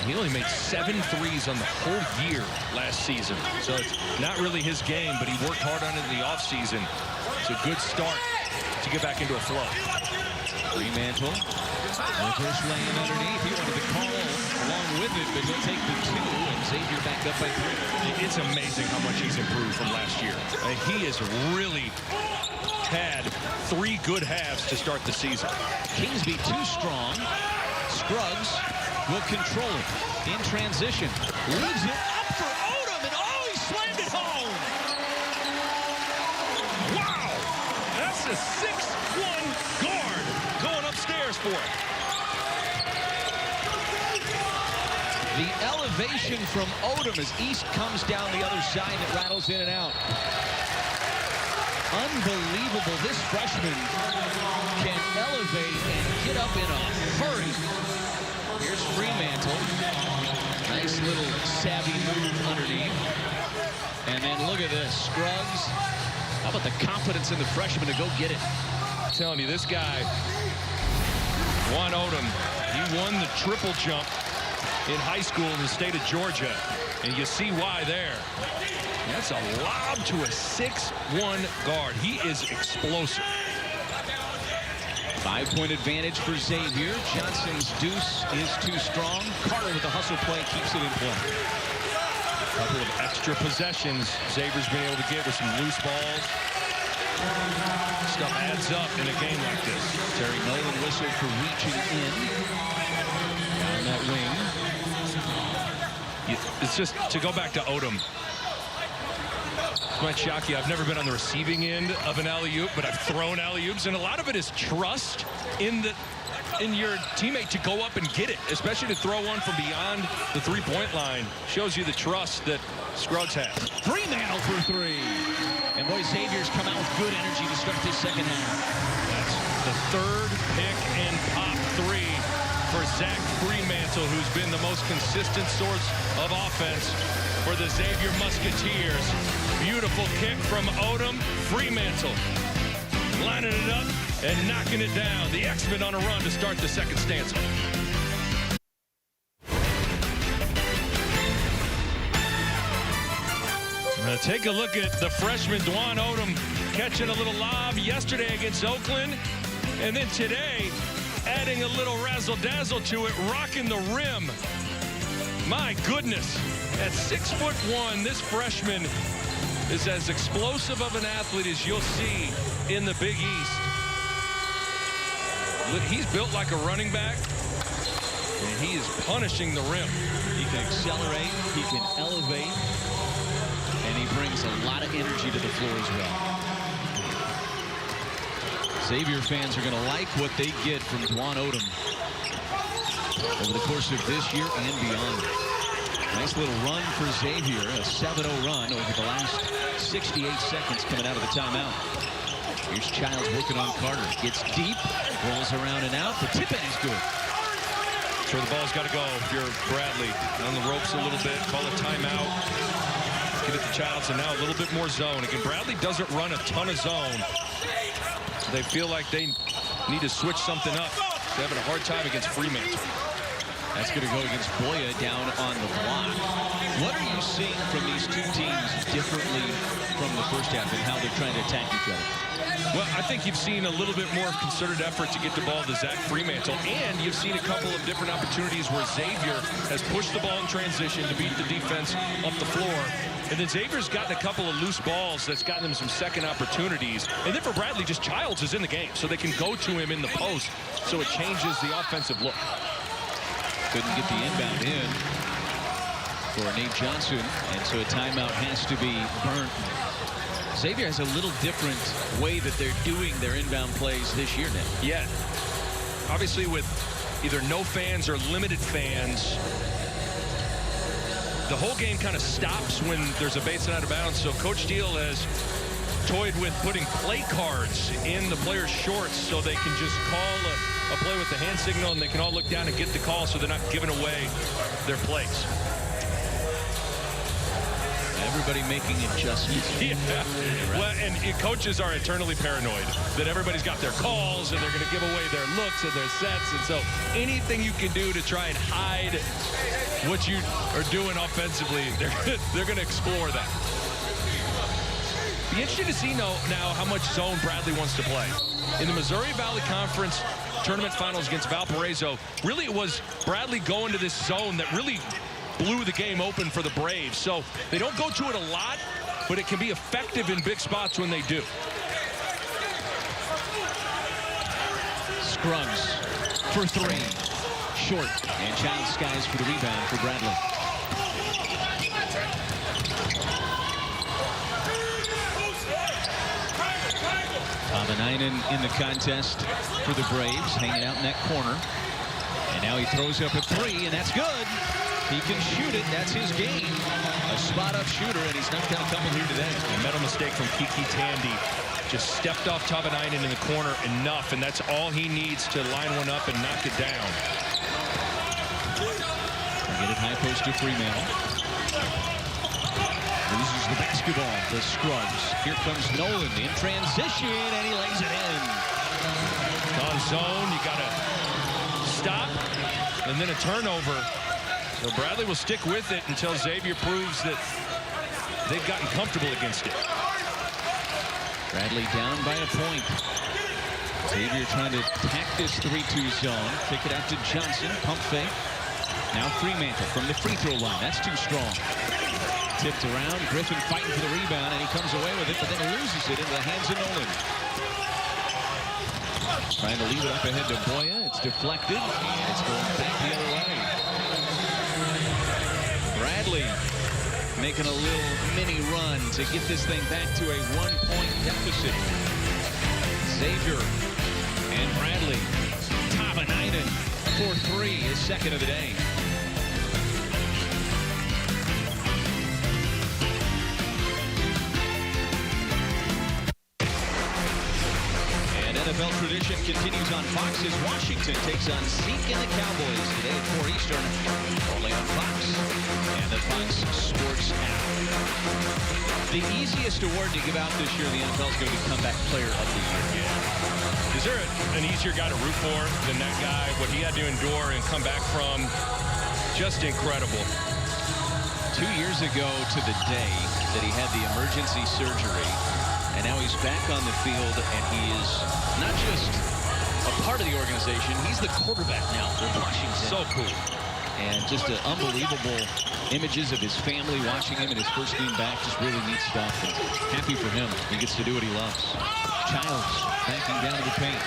Speaker 2: He only made 7 threes on the whole year last season. So it's not really his game, but he worked hard on it in the offseason. It's a good start to get back into a flow.
Speaker 1: Fremantle. Reverse laying underneath. He wanted to call along with it, but he'll take the 2, and Xavier back up by 3.
Speaker 2: It's amazing how much he's improved from last year. He has really had 3 good halves to start the season.
Speaker 1: Kingsby too strong. Scruggs will control it in transition. Leaves it up for Odom, and he slammed it home.
Speaker 2: Wow! That's a 6'1" guard going upstairs for it.
Speaker 1: The elevation from Odom as East comes down the other side. It rattles in and out. Unbelievable. This freshman can elevate and get up in a hurry. Here's Fremantle. Nice little savvy move underneath. And then look at this. Scruggs. How about the confidence in the freshman to go get it?
Speaker 2: I'm telling you, this guy, Juan Odom, he won the triple jump in high school in the state of Georgia. And you see why there. That's a lob to a 6'1" guard. He is explosive.
Speaker 1: 5-point advantage for Xavier. Johnson's deuce is too strong. Carter with the hustle play keeps it in play.
Speaker 2: A couple of extra possessions Xavier's been able to get with some loose balls. Stuff adds up in a game like this.
Speaker 1: Terry Nolan whistled for reaching in. Down that wing.
Speaker 2: It's just to go back to Odom. This might shock you. I've never been on the receiving end of an alley-oop, but I've thrown alley-oops, and a lot of it is trust in your teammate to go up and get it, especially to throw one from beyond the three-point line. Shows you the trust that Scruggs has.
Speaker 1: Fremantle for 3. And boy, Xavier's come out with good energy to start this second half.
Speaker 2: That's the 3rd pick and pop 3 for Zach Fremantle, who's been the most consistent source of offense for the Xavier Musketeers. Beautiful kick from Odom. Fremantle lining it up. and knocking it down. The X-Men on a run to start the second stanza. Take a look at the freshman Dwan Odom catching a little lob yesterday against Oakland, and then today adding a little razzle-dazzle to it, rocking the rim. My goodness, at 6'1", this freshman is as explosive of an athlete as you'll see in the Big East. He's built like a running back, and he is punishing the rim.
Speaker 1: He can accelerate, he can elevate, and he brings a lot of energy to the floor as well. Xavier fans are going to like what they get from Dwan Odom over the course of this year and beyond. Nice little run for Xavier, a 7-0 run over the last 68 seconds coming out of the timeout. Here's Childs working on Carter. Gets deep, rolls around and out. The tip-in is good.
Speaker 2: That's where the ball's got to go if you're Bradley. On the ropes a little bit, call a timeout. Get it to Childs, and now a little bit more zone. Again, Bradley doesn't run a ton of zone. They feel like they need to switch something up. They're having a hard time against Fremantle.
Speaker 1: That's going to go against Boya down on the block. What are you seeing from these two teams differently from the first half and how they're trying to attack each other?
Speaker 2: Well, I think you've seen a little bit more concerted effort to get the ball to Zach Fremantle, and you've seen a couple of different opportunities where Xavier has pushed the ball in transition to beat the defense up the floor. And then Xavier's gotten a couple of loose balls that's gotten them some second opportunities. And then for Bradley, just Childs is in the game, so they can go to him in the post, so it changes the offensive look.
Speaker 1: Couldn't get the inbound in for Nate Johnson, and so a timeout has to be burnt. Xavier has a little different way that they're doing their inbound plays this year now.
Speaker 2: Yeah. Obviously with either no fans or limited fans, the whole game kind of stops when there's a base and out of bounds. So Coach Steele has toyed with putting play cards in the players' shorts so they can just call a play with the hand signal, and they can all look down and get the call so they're not giving away their plays.
Speaker 1: Everybody making adjustments.
Speaker 2: Yeah. Well, and coaches are eternally paranoid that everybody's got their calls and they're going to give away their looks and their sets. And so anything you can do to try and hide what you are doing offensively, they're going to explore that. Be interesting to see now how much zone Bradley wants to play. In the Missouri Valley Conference tournament finals against Valparaiso, really it was Bradley going to this zone that really blew the game open for the Braves. So they don't go to it a lot, but it can be effective in big spots when they do.
Speaker 1: Scruggs for three. Short. And Childs skies for the rebound for Bradley. Avanainen in the contest for the Braves, hanging out in that corner. And now he throws up a three, and that's good. He can shoot it. That's his game. A spot-up shooter, and he's knocked down a couple here today.
Speaker 2: A mental mistake from Kiki Tandy. Just stepped off Tavanainen in the corner enough, and that's all he needs to line one up and knock it down.
Speaker 1: Get it high post to Fremantle. Loses the basketball. The Scruggs. Here comes Nolan in transition, and he lays it in.
Speaker 2: On zone, you got to stop, and then a turnover. So Bradley will stick with it until Xavier proves that they've gotten comfortable against it.
Speaker 1: Bradley down by a point. Xavier trying to pack this 3-2 zone. Kick it out to Johnson. Pump fake. Now Fremantle from the free throw line. That's too strong. Tipped around. Griffin fighting for the rebound, and he comes away with it, but then loses it into the hands of Nolan. Trying to leave it up ahead to Boya. It's deflected, and it's going back the other way. Bradley making a little mini run to get this thing back to a 1-point deficit. Xavier and Bradley. Tavanainen for three, his second of the day. NFL tradition continues on Fox as Washington takes on Zeke and the Cowboys today at 4 Eastern, only on Fox and the Fox Sports app. The easiest award to give out this year in the NFL is going to be Comeback Player of the Year.
Speaker 2: Is there an easier guy to root for than that guy? What he had to endure and come back from, just incredible.
Speaker 1: 2 years ago to the day that he had the emergency surgery, and now he's back on the field, and he is not just a part of the organization, he's the quarterback now for Washington.
Speaker 2: So cool.
Speaker 1: And just unbelievable images of his family watching him in his first game back. Just really neat stuff. And happy for him. He gets to do what he loves. Childs backing down to the paint.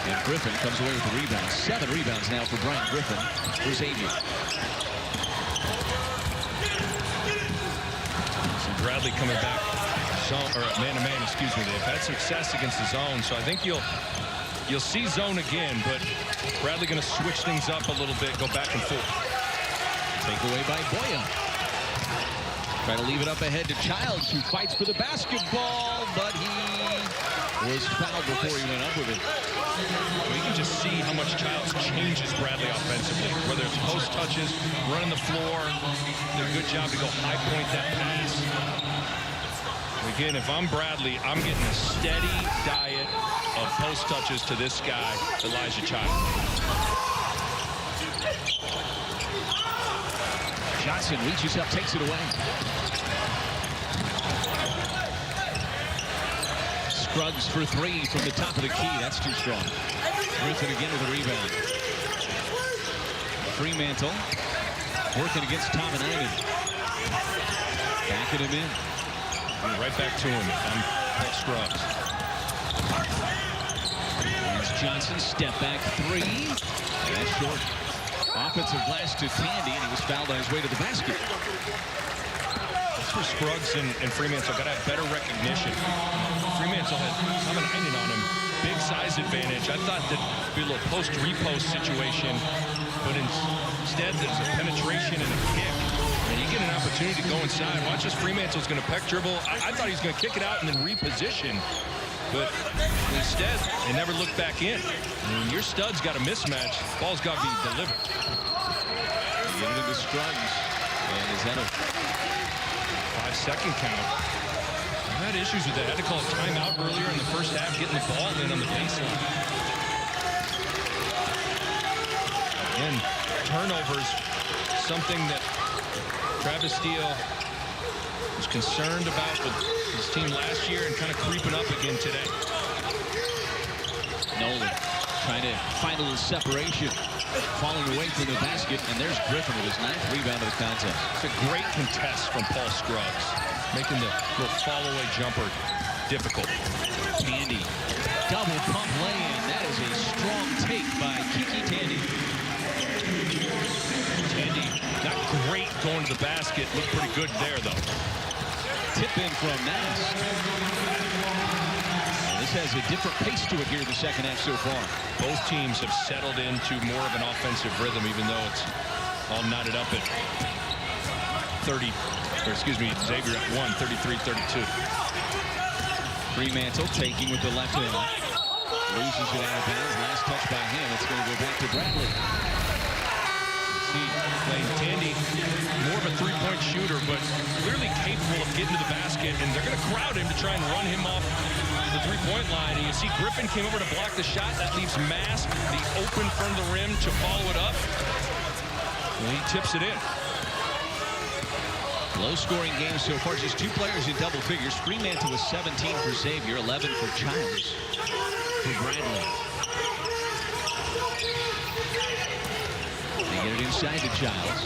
Speaker 1: And Griffin comes away with the rebound. 7 rebounds now for Brian Griffin for Xavier.
Speaker 2: So Bradley coming back zone, or man-to-man, excuse me. They've had success against the zone, so I think you'll see zone again, but Bradley going to switch things up a little bit, go back and forth.
Speaker 1: Takeaway by Boya. Try to leave it up ahead to Childs, who fights for the basketball, but he was fouled before he went up with it.
Speaker 2: You can just see how much Childs changes Bradley offensively, whether it's post touches, running the floor. Did a good job to go high point that pass. Again, if I'm Bradley, I'm getting a steady diet of post touches to this guy, Elijah Childs.
Speaker 1: Johnson reaches up, takes it away. Scruggs for 3 from the top of the key. That's too strong. Griffin again with a rebound. Fremantle working against Tom and Ivan. Backing him in.
Speaker 2: Right back to him. I'm Scruggs.
Speaker 1: Here's Johnson, step back 3. That's short. Offensive glass to Tandy, and he was fouled on his way to the basket.
Speaker 2: That's for Scruggs and Fremantle. Got to have better recognition. Fremantle had Tom and Ivan on him. Big size advantage. I thought that'd be a little post-repost situation, but instead there's a penetration and a kick. And you get an opportunity to go inside. Watch this, Fremantle's going to peck dribble. I thought he was going to kick it out and then reposition. But instead, they never looked back in. And your stud's got a mismatch. Ball's got to be delivered.
Speaker 1: Get it into Scruggs. And is that a
Speaker 2: 5-second count? I had issues with that. I had to call a timeout earlier in the first half, getting the ball in on the baseline. Again, turnovers, something that Travis Steele was concerned about with his team last year and kind of creeping up again today.
Speaker 1: Nolan trying to find a little separation, falling away from the basket, and there's Griffin with his 9th rebound of the contest.
Speaker 2: It's a great contest from Paul Scruggs, making the little fall-away jumper difficult.
Speaker 1: Tandy, double pump lay-in. That is a strong take by Kiki Tandy.
Speaker 2: Tandy, not great going to the basket. Looked pretty good there, though.
Speaker 1: Tip in from Nass. This has a different pace to it here in the second half so far.
Speaker 2: Both teams have settled into more of an offensive rhythm, even though it's all knotted up at Xavier at 1, 33-32.
Speaker 1: Fremantle taking with the left hand. Loses it out of bounds. Last touch by him. It's going to go back to Bradley.
Speaker 2: Playing Tandy, more of a three-point shooter, but clearly capable of getting to the basket, and they're going to crowd him to try and run him off the three-point line. And you see Griffin came over to block the shot. That leaves Mass, the open front of the rim, to follow it up. And he tips it in.
Speaker 1: Low-scoring game so far. Just 2 players in double figures. Fremantle with 17 for Xavier, 11 for Childs for Bradley. They get it inside to Childs.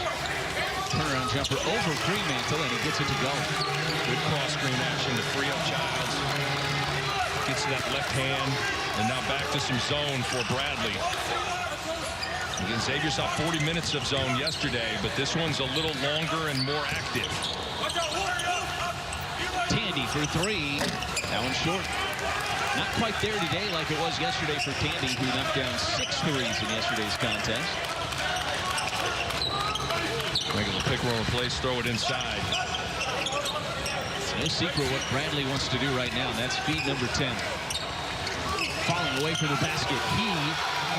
Speaker 1: Turnaround jumper over Fremantle, and he gets it to go.
Speaker 2: Good cross-screen action to free up Childs. Gets to that left hand, and now back to some zone for Bradley. Again, Xavier saw 40 minutes of zone yesterday, but this one's a little longer and more active.
Speaker 1: Tandy for 3. That one's short. Not quite there today like it was yesterday for Tandy, who knocked down 6 threes in yesterday's contest.
Speaker 2: Regular pick roll replace, throw it inside.
Speaker 1: It's no secret what Bradley wants to do right now, and that's feed number 10. Falling away from the basket. He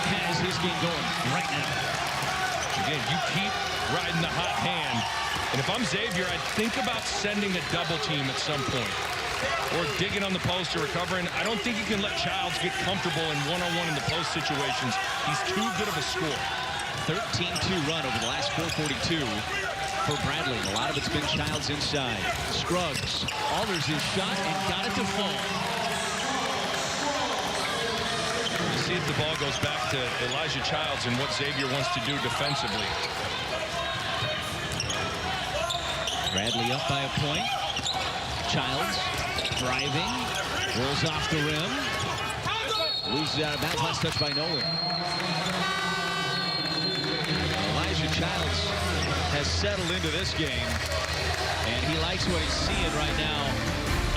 Speaker 1: has his game going right now.
Speaker 2: Again, you keep riding the hot hand. And if I'm Xavier, I'd think about sending a double team at some point. or digging on the post or recovering. I don't think you can let Childs get comfortable in one-on-one in the post situations. He's too good of a scorer.
Speaker 1: 13-2 run over the last 4:42 for Bradley. A lot of it's been Childs inside. Scruggs alters his shot and got it to fall.
Speaker 2: We'll see if the ball goes back to Elijah Childs and what Xavier wants to do defensively.
Speaker 1: Bradley up by a point. Childs driving, rolls off the rim, loses out of bounds. Last touch by Nolan. Elijah Childs has settled into this game, and he likes what he's seeing right now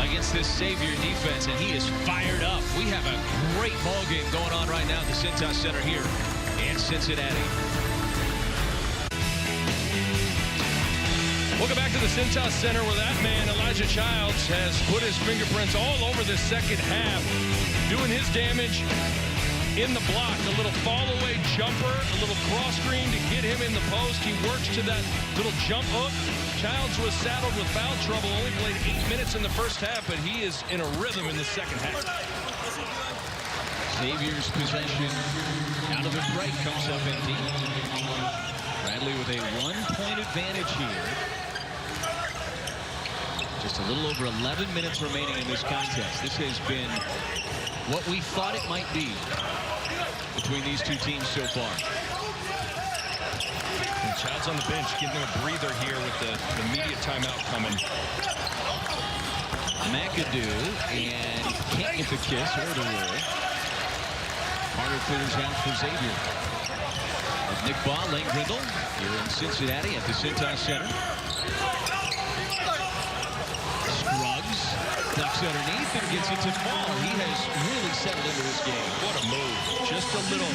Speaker 1: against this Xavier defense, and he is fired up. We have a great ball game going on right now at the Cintas Center here in Cincinnati.
Speaker 2: Welcome back to the Cintas Center, where that man, Elijah Childs, has put his fingerprints all over this second half, doing his damage in the block. A little fall-away jumper, a little cross screen to get him in the post. He works to that little jump hook. Childs was saddled with foul trouble, only played 8 minutes in the first half, but he is in a rhythm in the second half.
Speaker 1: Xavier's possession out of the break comes up empty. Bradley with a 1-point advantage here. Just a little over 11 minutes remaining in this contest. This has been what we thought it might be between these two teams so far.
Speaker 2: And Childs on the bench, giving him a breather here with the immediate timeout coming.
Speaker 1: McAdoo, and can't get the kiss or the roll. Carter clears out for Xavier. With Nick Baugh, Lane Grindle here in Cincinnati at the Cintas Center. Scruggs ducks underneath and gets it to fall. He has really settled into this game.
Speaker 2: What a move. Just a little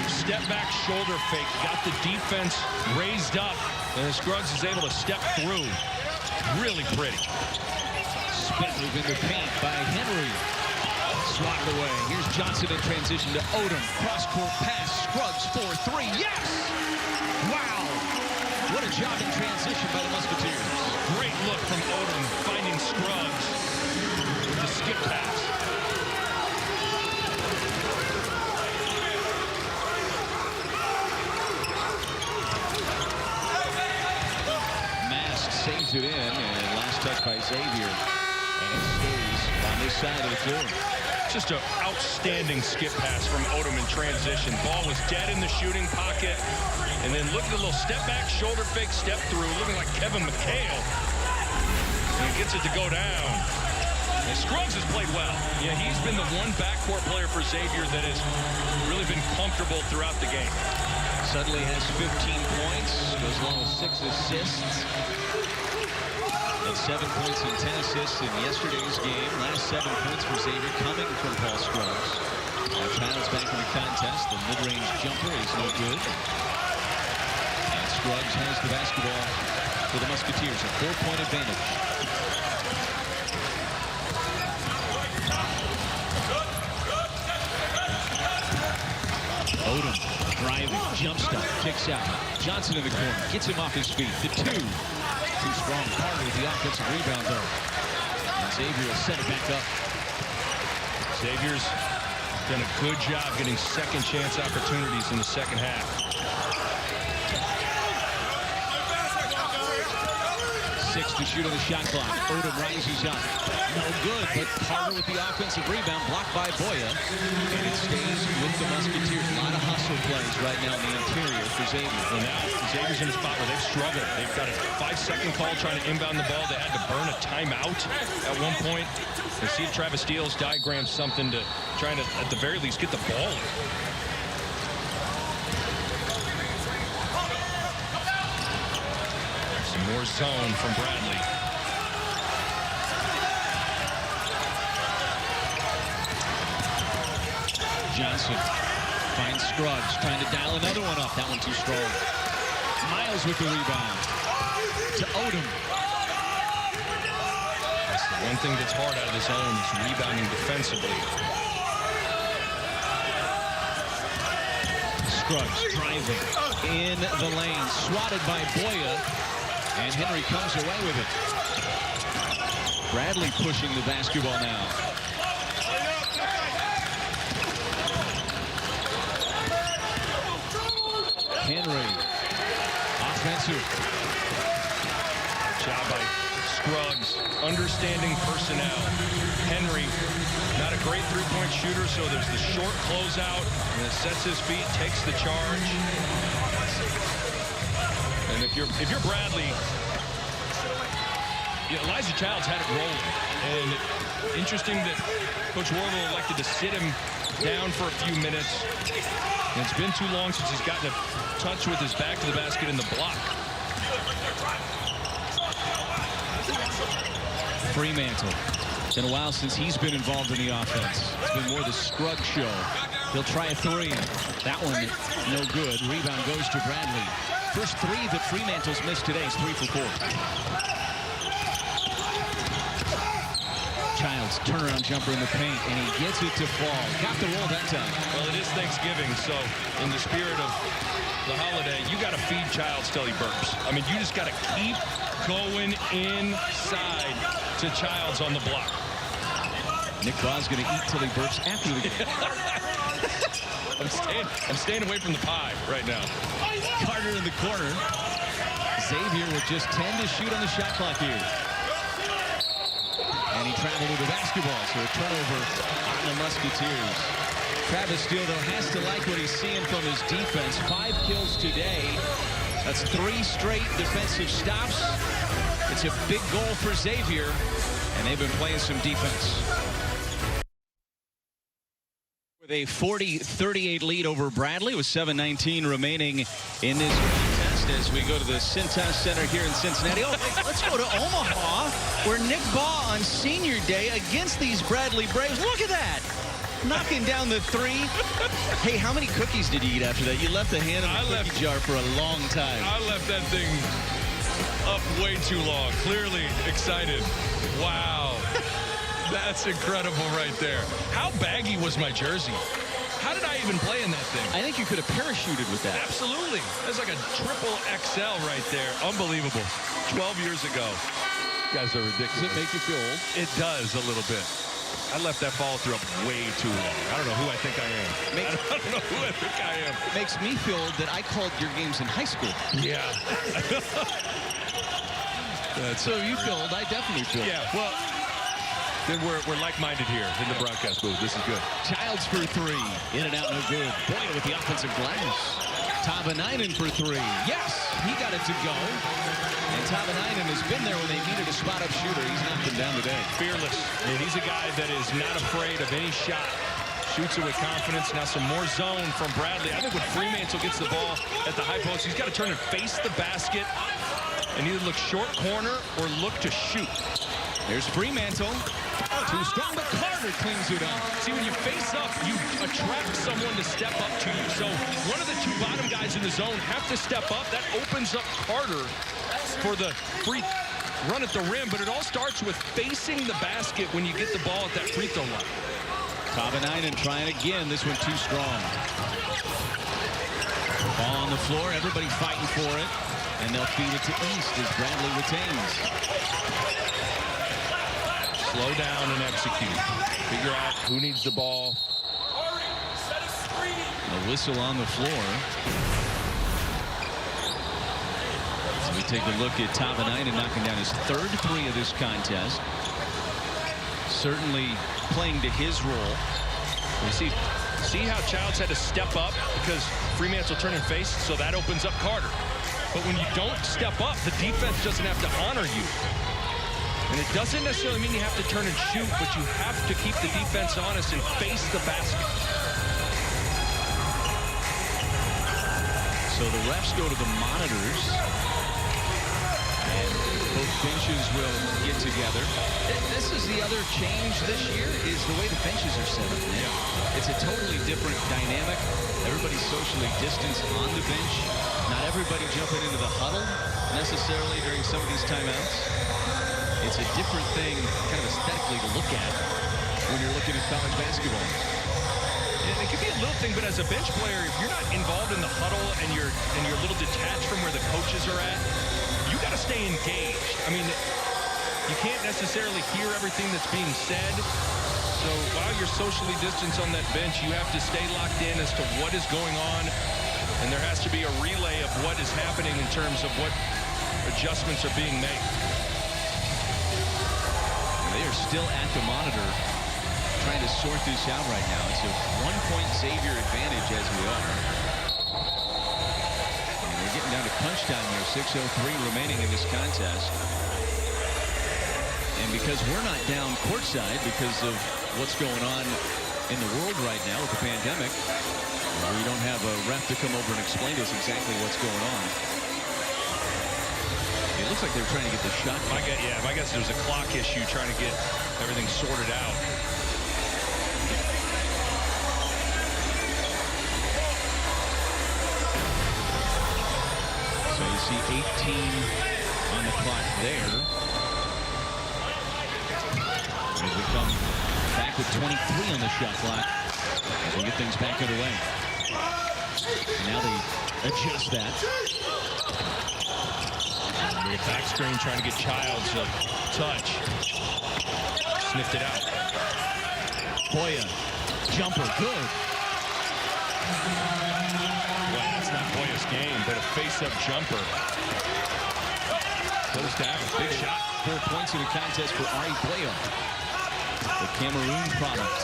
Speaker 2: step back shoulder fake. Got the defense raised up, and Scruggs is able to step through. Really pretty.
Speaker 1: Spin move into paint by Henry. Swatted away. Here's Johnson in transition to Odom. Cross-court pass. Scruggs for 3. Yes! Wow! What a job in transition by the Musketeers.
Speaker 2: Great look from Odom, finding Scruggs with the skip pass.
Speaker 1: Mask saves it in, and last touch by Xavier. And it stays on this side of the floor.
Speaker 2: Just an outstanding skip pass from Odom in transition. Ball was dead in the shooting pocket. And then look at the little step back, shoulder fake, step through, looking like Kevin McHale. And he gets it to go down. And Scruggs has played well. Yeah, he's been the one backcourt player for Xavier that has really been comfortable throughout the game.
Speaker 1: Suddenly has 15 points, goes along with 6 assists. And 7 points and 10 assists in yesterday's game. Last 7 points for Xavier coming from Paul Scruggs. Now Childs back in the contest. The mid-range jumper is no good. And Scruggs has the basketball for the Musketeers. A 4-point advantage. Odom driving, jump stop, kicks out. Johnson in the corner, gets him off his feet. The 2. Too strong. Carter with the offensive rebound, though. And Xavier will set it back up.
Speaker 2: Xavier's done a good job getting second chance opportunities in the second half.
Speaker 1: 6 to shoot on the shot clock. Odom rises up. No good, but Carter with the offensive rebound, blocked by Boya. And it stays with the Musketeers. A lot of hustle plays right now in the interior for Xavier.
Speaker 2: And now Xavier's in a spot where they've struggled. They've got a 5-second call trying to inbound the ball. They had to burn a timeout at one point. You see Travis Steele's diagram something to trying to, at the very least, get the ball in. Some more zone from Bradley.
Speaker 1: Johnson finds Scruggs, trying to dial another one up. That one too strong. Miles with the rebound. To Odom.
Speaker 2: That's the one thing that's hard out of the zone is rebounding defensively.
Speaker 1: Scruggs driving in the lane. Swatted by Boya. And Henry comes away with it. Bradley pushing the basketball now. Henry. Offensive.
Speaker 2: Job by Scruggs. Understanding personnel. Henry, not a great three-point shooter, so there's the short closeout, and it sets his feet, takes the charge. And if you're Bradley, Elijah Childs had it rolling. And interesting that Coach Warble elected to sit him down for a few minutes. And it's been too long since he's gotten a touch with his back to the basket in the block.
Speaker 1: Fremantle. It's been a while since he's been involved in the offense. It's been more the Scruggs show. He'll try a three. That one, no good. Rebound goes to Bradley. First three that Fremantle's missed today is 3 for 4. Childs, turnaround jumper in the paint, and he gets it to fall. Got the roll that time.
Speaker 2: Well, it is Thanksgiving, so in the spirit of the holiday, you got to feed Childs till he burps. I mean, you just got to keep going inside to Childs on the block.
Speaker 1: Nick Baugh's going to eat till he burps after the game.
Speaker 2: I'm staying away from the pie right now.
Speaker 1: Carter in the corner. Xavier with just 10 to shoot on the shot clock here. And he traveled with the basketball, so a turnover on the Musketeers. Travis Steele, though, has to like what he's seeing from his defense. 5 kills today. That's 3 straight defensive stops. It's a big goal for Xavier, and they've been playing some defense. With a 40-38 lead over Bradley with 7:19 remaining in this contest as we go to the Cintas Center here in Cincinnati. Oh, let's go to Omaha, where Nick Baugh on senior day against these Bradley Braves. Look at that. Knocking down the 3. Hey, how many cookies did you eat after that? You left the hand in the cookie jar for a long time.
Speaker 2: I left that thing up way too long. Clearly excited. Wow. That's incredible right there. How baggy was my jersey? How did I even play in that thing?
Speaker 1: I think you could have parachuted with that.
Speaker 2: Absolutely. That's like a triple XL right there. Unbelievable. 12 years ago. You guys are ridiculous.
Speaker 1: Does it make you feel old?
Speaker 2: It does a little bit. I left that follow through up way too long. I don't know who I think I am. I don't know who I think I am.
Speaker 1: It makes me feel old that I called your games in high school.
Speaker 2: Yeah.
Speaker 1: So you feel old. I definitely feel old.
Speaker 2: Yeah, well, then we're like-minded here in the broadcast booth. This is good.
Speaker 1: Childs for 3. In and out, no good. Boyd with the offensive glass. Tavanainen for 3. Yes, he got it to go. And Tavanainen has been there when they needed a spot-up shooter. He's knocked him down today.
Speaker 2: Fearless. And he's a guy that is not afraid of any shot. Shoots it with confidence. Now some more zone from Bradley. I think when Fremantle gets the ball at the high post, he's got to turn and face the basket and either look short corner or look to shoot.
Speaker 1: There's Fremantle. Too strong, but Carter cleans it up.
Speaker 2: See, when you face up, you attract someone to step up to you. So one of the 2 bottom guys in the zone have to step up. That opens up Carter for the free run at the rim. But it all starts with facing the basket when you get the ball at that free throw line.
Speaker 1: Tavanainen trying again. This one too strong. Ball on the floor. Everybody fighting for it. And they'll feed it to East as Bradley retains.
Speaker 2: Slow down and execute. Figure out who needs the ball.
Speaker 1: A whistle on the floor. So we take a look at Tavanainen knocking down his 3rd 3 of this contest. Certainly playing to his role.
Speaker 2: You see how Childs had to step up because Fremantle turn and face, so that opens up Carter. But when you don't step up, the defense doesn't have to honor you. And it doesn't necessarily mean you have to turn and shoot, but you have to keep the defense honest and face the basket.
Speaker 1: So the refs go to the monitors. And both benches will get together. This is the other change this year, is the way the benches are set up. Yeah. It's a totally different dynamic. Everybody's socially distanced on the bench. Not everybody jumping into the huddle necessarily during some of these timeouts. It's a different thing, kind of aesthetically, to look at when you're looking at college basketball.
Speaker 2: And it could be a little thing, but as a bench player, if you're not involved in the huddle and you're a little detached from where the coaches are at, you got to stay engaged. I mean, you can't necessarily hear everything that's being said. So while you're socially distanced on that bench, you have to stay locked in as to what is going on. And there has to be a relay of what is happening in terms of what adjustments are being made.
Speaker 1: They are still at the monitor trying to sort this out right now. It's a 1-point Xavier advantage as we are. And we're getting down to crunch time here. 6:03 remaining in this contest. And because we're not down courtside because of what's going on in the world right now with the pandemic, we don't have a ref to come over and explain to us exactly what's going on. It looks like they're trying to get the shot.
Speaker 2: My guess there's a clock issue trying to get everything sorted out.
Speaker 1: So you see 18 on the clock there. As we come back with 23 on the shot clock as we get things back underway. And now they adjust that.
Speaker 2: The back screen trying to get Childs a touch. Sniffed it out.
Speaker 1: Boya, jumper, good.
Speaker 2: Boy, that's not Boya's game, but a face-up jumper. Close down, big shot.
Speaker 1: 4 points in the contest for Ari Boya, the Cameroon product.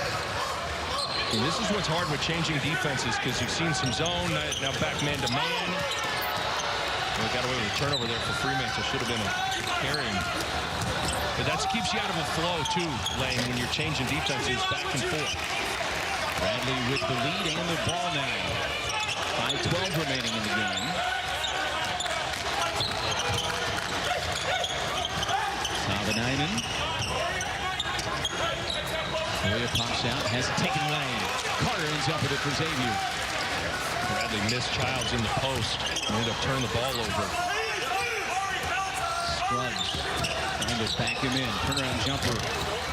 Speaker 2: And this is what's hard with changing defenses because you've seen some zone, now back man-to-man. Well, got away with a turnover there for Fremantle. Should have been a carrying. But that keeps you out of a flow, too, Lane, when you're changing defenses back and forth.
Speaker 1: Bradley with the lead and the ball now. 5:12 remaining in the game. Tavanainen. Boya pops out, has it taken away. Carter ends up with it for Xavier.
Speaker 2: Bradley missed Childs in the post. Ended up turning the ball over.
Speaker 1: Scruggs trying to back him in. Turnaround jumper.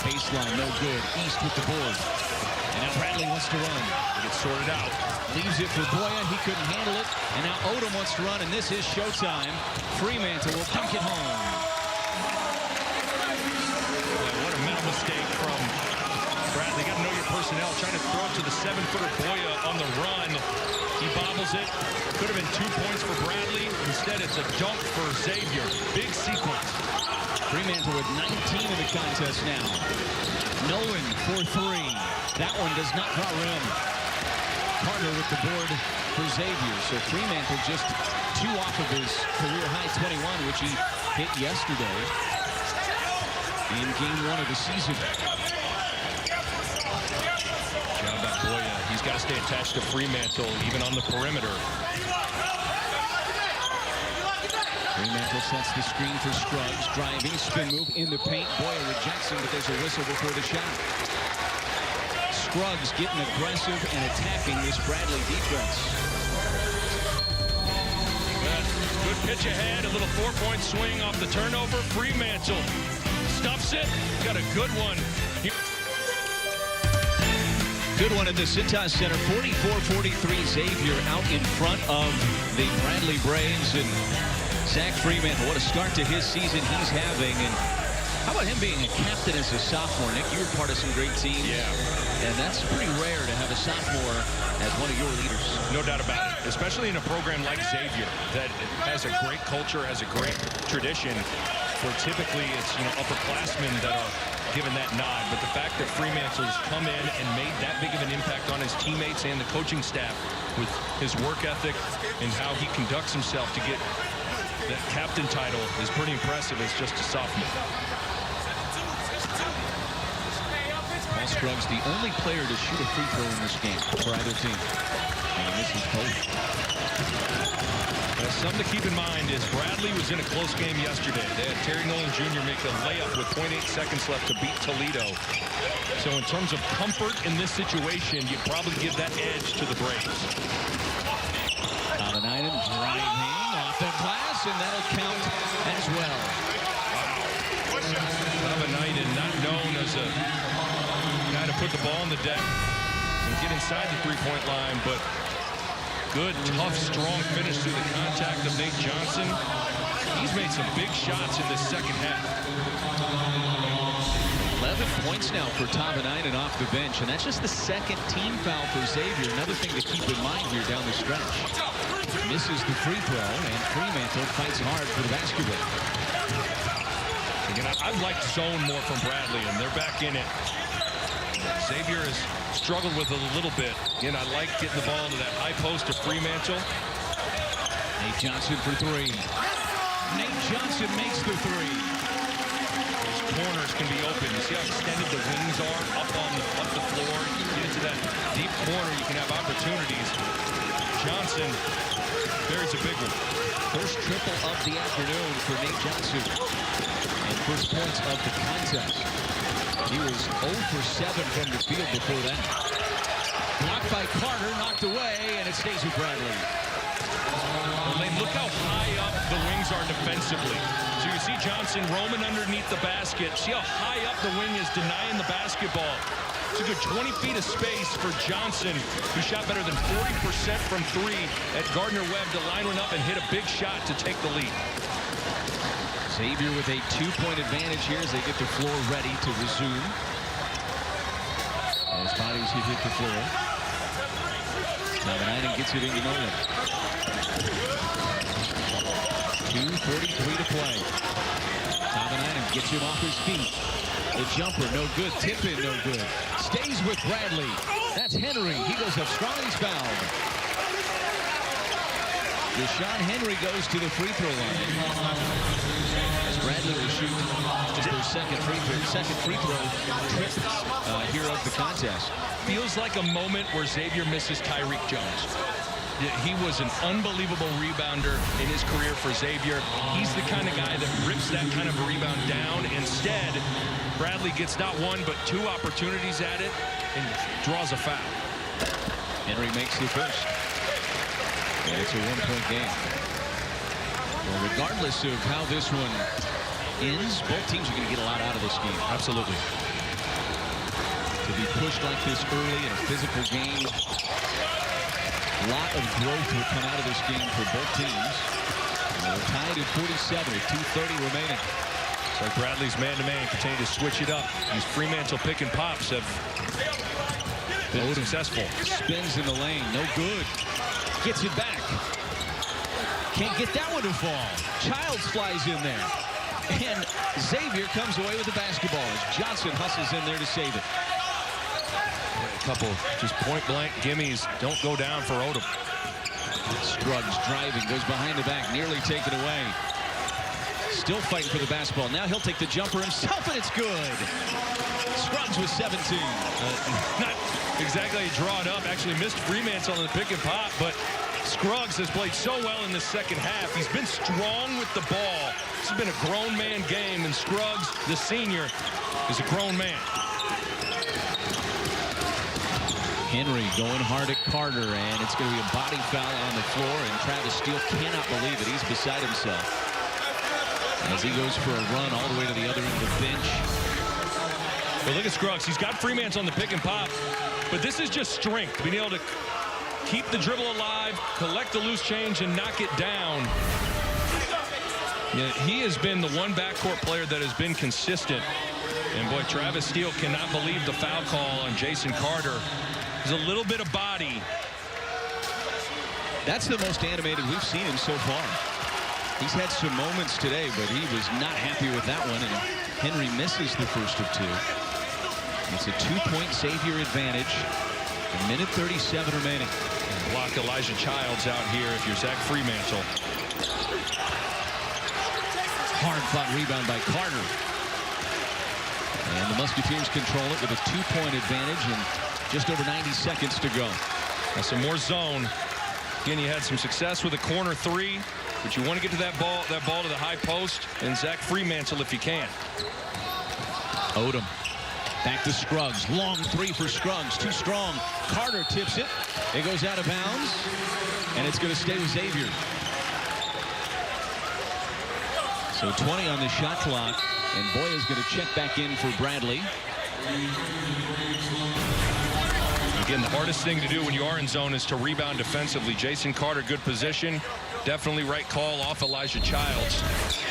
Speaker 1: Baseline, no good. East with the board. And now Bradley wants to run.
Speaker 2: It gets sorted out.
Speaker 1: Leaves it for Boya. He couldn't handle it. And now Odom wants to run, and this is showtime. Fremantle will dunk it home.
Speaker 2: What a mental mistake from Bradley. Got to know your personnel. Trying to throw it to the 7-footer Boya on the run. He bobbles it. Could have been 2 points for Bradley. Instead, it's a dunk for Xavier. Big sequence.
Speaker 1: Fremantle with 19 in the contest now. Nolan for 3. That one does not draw rim. Carter with the board for Xavier. So Fremantle just 2 off of his career high 21, which he hit yesterday in game 1 of the season.
Speaker 2: Job by Boya. He's got to stay attached to Fremantle, even on the perimeter.
Speaker 1: Fremantle sets the screen for Scruggs. Driving, spin move in the paint. Boya rejects him, but there's a whistle before the shot. Scruggs getting aggressive and attacking this Bradley defense.
Speaker 2: Good pitch ahead. A little 4-point swing off the turnover. Fremantle stuffs it. Got a good one.
Speaker 1: Good one at the Cintas Center. 44-43. Xavier out in front of the Bradley Braves. And Zach Fremantle, what a start to his season he's having. And how about him being a captain as a sophomore? Nick, you were part of some great teams.
Speaker 2: Yeah.
Speaker 1: And that's pretty rare to have a sophomore as one of your leaders.
Speaker 2: No doubt about it, especially in a program like Xavier that has a great culture, has a great tradition, where typically it's, upperclassmen that are given that nod. But the fact that Fremantle has come in and made that big of an impact on his teammates and the coaching staff with his work ethic and how he conducts himself to get that captain title is pretty impressive as just a sophomore.
Speaker 1: Paul Scruggs, the only player to shoot a free throw in this game for either team. And this is both.
Speaker 2: Something to keep in mind is Bradley was in a close game yesterday. They had Terry Nolan Jr. make a layup with 0.8 seconds left to beat Toledo. So in terms of comfort in this situation, you'd probably give that edge to the Braves.
Speaker 1: Tavanainen driving off the glass, and that'll count as well.
Speaker 2: Wow. Tavanainen, not known as a guy to put the ball on the deck and get inside the three-point line, but good, tough, strong finish through the contact of Nate Johnson. He's made some big shots in this second half.
Speaker 1: 11 points now for Tavanainen off the bench, and that's just the second team foul for Xavier. Another thing to keep in mind here down the stretch. Misses the free throw, and Fremantle fights hard for the basketball.
Speaker 2: Again, I've liked zone more from Bradley, and they're back in it. Xavier has struggled with it a little bit. Again, I like getting the ball into that high post of Fremantle.
Speaker 1: Nate Johnson for three. Nate Johnson makes the three.
Speaker 2: Those corners can be open. You see how extended the wings are up the floor. You get into that deep corner, you can have opportunities. Johnson, there's a big one.
Speaker 1: First triple of the afternoon for Nate Johnson. And first points of the contest. He was 0 for 7 from the field before that. Blocked by Carter, knocked away, and it stays with Bradley.
Speaker 2: Look how high up the wings are defensively. So you see Johnson roaming underneath the basket. See how high up the wing is denying the basketball. It's a good 20 feet of space for Johnson, who shot better than 40% from three at Gardner-Webb to line one up and hit a big shot to take the lead.
Speaker 1: Xavier with a 2-point advantage here as they get the floor ready to resume. As bodies hit the floor. Tavanainen gets it into Nolan. 2:43 to play. Tavanainen gets him off his feet. The jumper, no good. Tip in, no good. Stays with Bradley. That's Henry. He goes up strong. He's fouled. Deshaun Henry goes to the free throw line. As Bradley will shoot just their second free throw trip here of the contest.
Speaker 2: Feels like a moment where Xavier misses Tyreek Jones. He was an unbelievable rebounder in his career for Xavier. He's the kind of guy that rips that kind of a rebound down. Instead, Bradley gets not one but two opportunities at it and draws a foul.
Speaker 1: Henry makes the first. And it's a one-point game. Well, regardless of how this one ends, both teams are going to get a lot out of this game.
Speaker 2: Absolutely.
Speaker 1: To be pushed like this early in a physical game, a lot of growth will come out of this game for both teams. We're tied at 47 with 2:30 remaining.
Speaker 2: So Bradley's man-to-man continue to switch it up. These Fremantle pick and pops have been successful.
Speaker 1: Spins in the lane, no good. Gets it back. Can't get that one to fall. Childs flies in there. And Xavier comes away with the basketball as Johnson hustles in there to save it.
Speaker 2: A couple just point-blank gimmies don't go down for Odom.
Speaker 1: Scruggs driving, goes behind the back, nearly taken away. Still fighting for the basketball. Now he'll take the jumper himself, and it's good. Scruggs with 17.
Speaker 2: Not exactly draw it up. Actually missed Fremantle on the pick and pop, but Scruggs has played so well in the second half. He's been strong with the ball. This has been a grown man game, and Scruggs, the senior, is a grown man.
Speaker 1: Henry going hard at Carter, and it's going to be a body foul on the floor, and Travis Steele cannot believe it. He's beside himself as he goes for a run all the way to the other end of the bench.
Speaker 2: But look at Scruggs. He's got Fremantle on the pick and pop, but this is just strength, being able to keep the dribble alive, collect the loose change, and knock it down. Yeah, he has been the one backcourt player that has been consistent. And boy, Travis Steele cannot believe the foul call on Jason Carter. There's a little bit of body.
Speaker 1: That's the most animated we've seen him so far. He's had some moments today, but he was not happy with that one, and Henry misses the first of two. It's a 2-point Xavier advantage. A minute 37 remaining.
Speaker 2: Block Elijah Childs out here if you're Zach Fremantle.
Speaker 1: Hard fought rebound by Carter. And the Musketeers control it with a 2-point advantage and just over 90 seconds to go.
Speaker 2: Now some more zone. Again, you had some success with a corner three, but you want to get to that ball to the high post, and Zach Fremantle if you can.
Speaker 1: Odom back to Scruggs. Long three for Scruggs. Too strong. Carter tips it. It goes out of bounds, and it's going to stay with Xavier. So 20 on the shot clock, and Boya's going to check back in for Bradley.
Speaker 2: Again, the hardest thing to do when you are in zone is to rebound defensively. Jason Carter, good position. Definitely right call off Elijah Childs.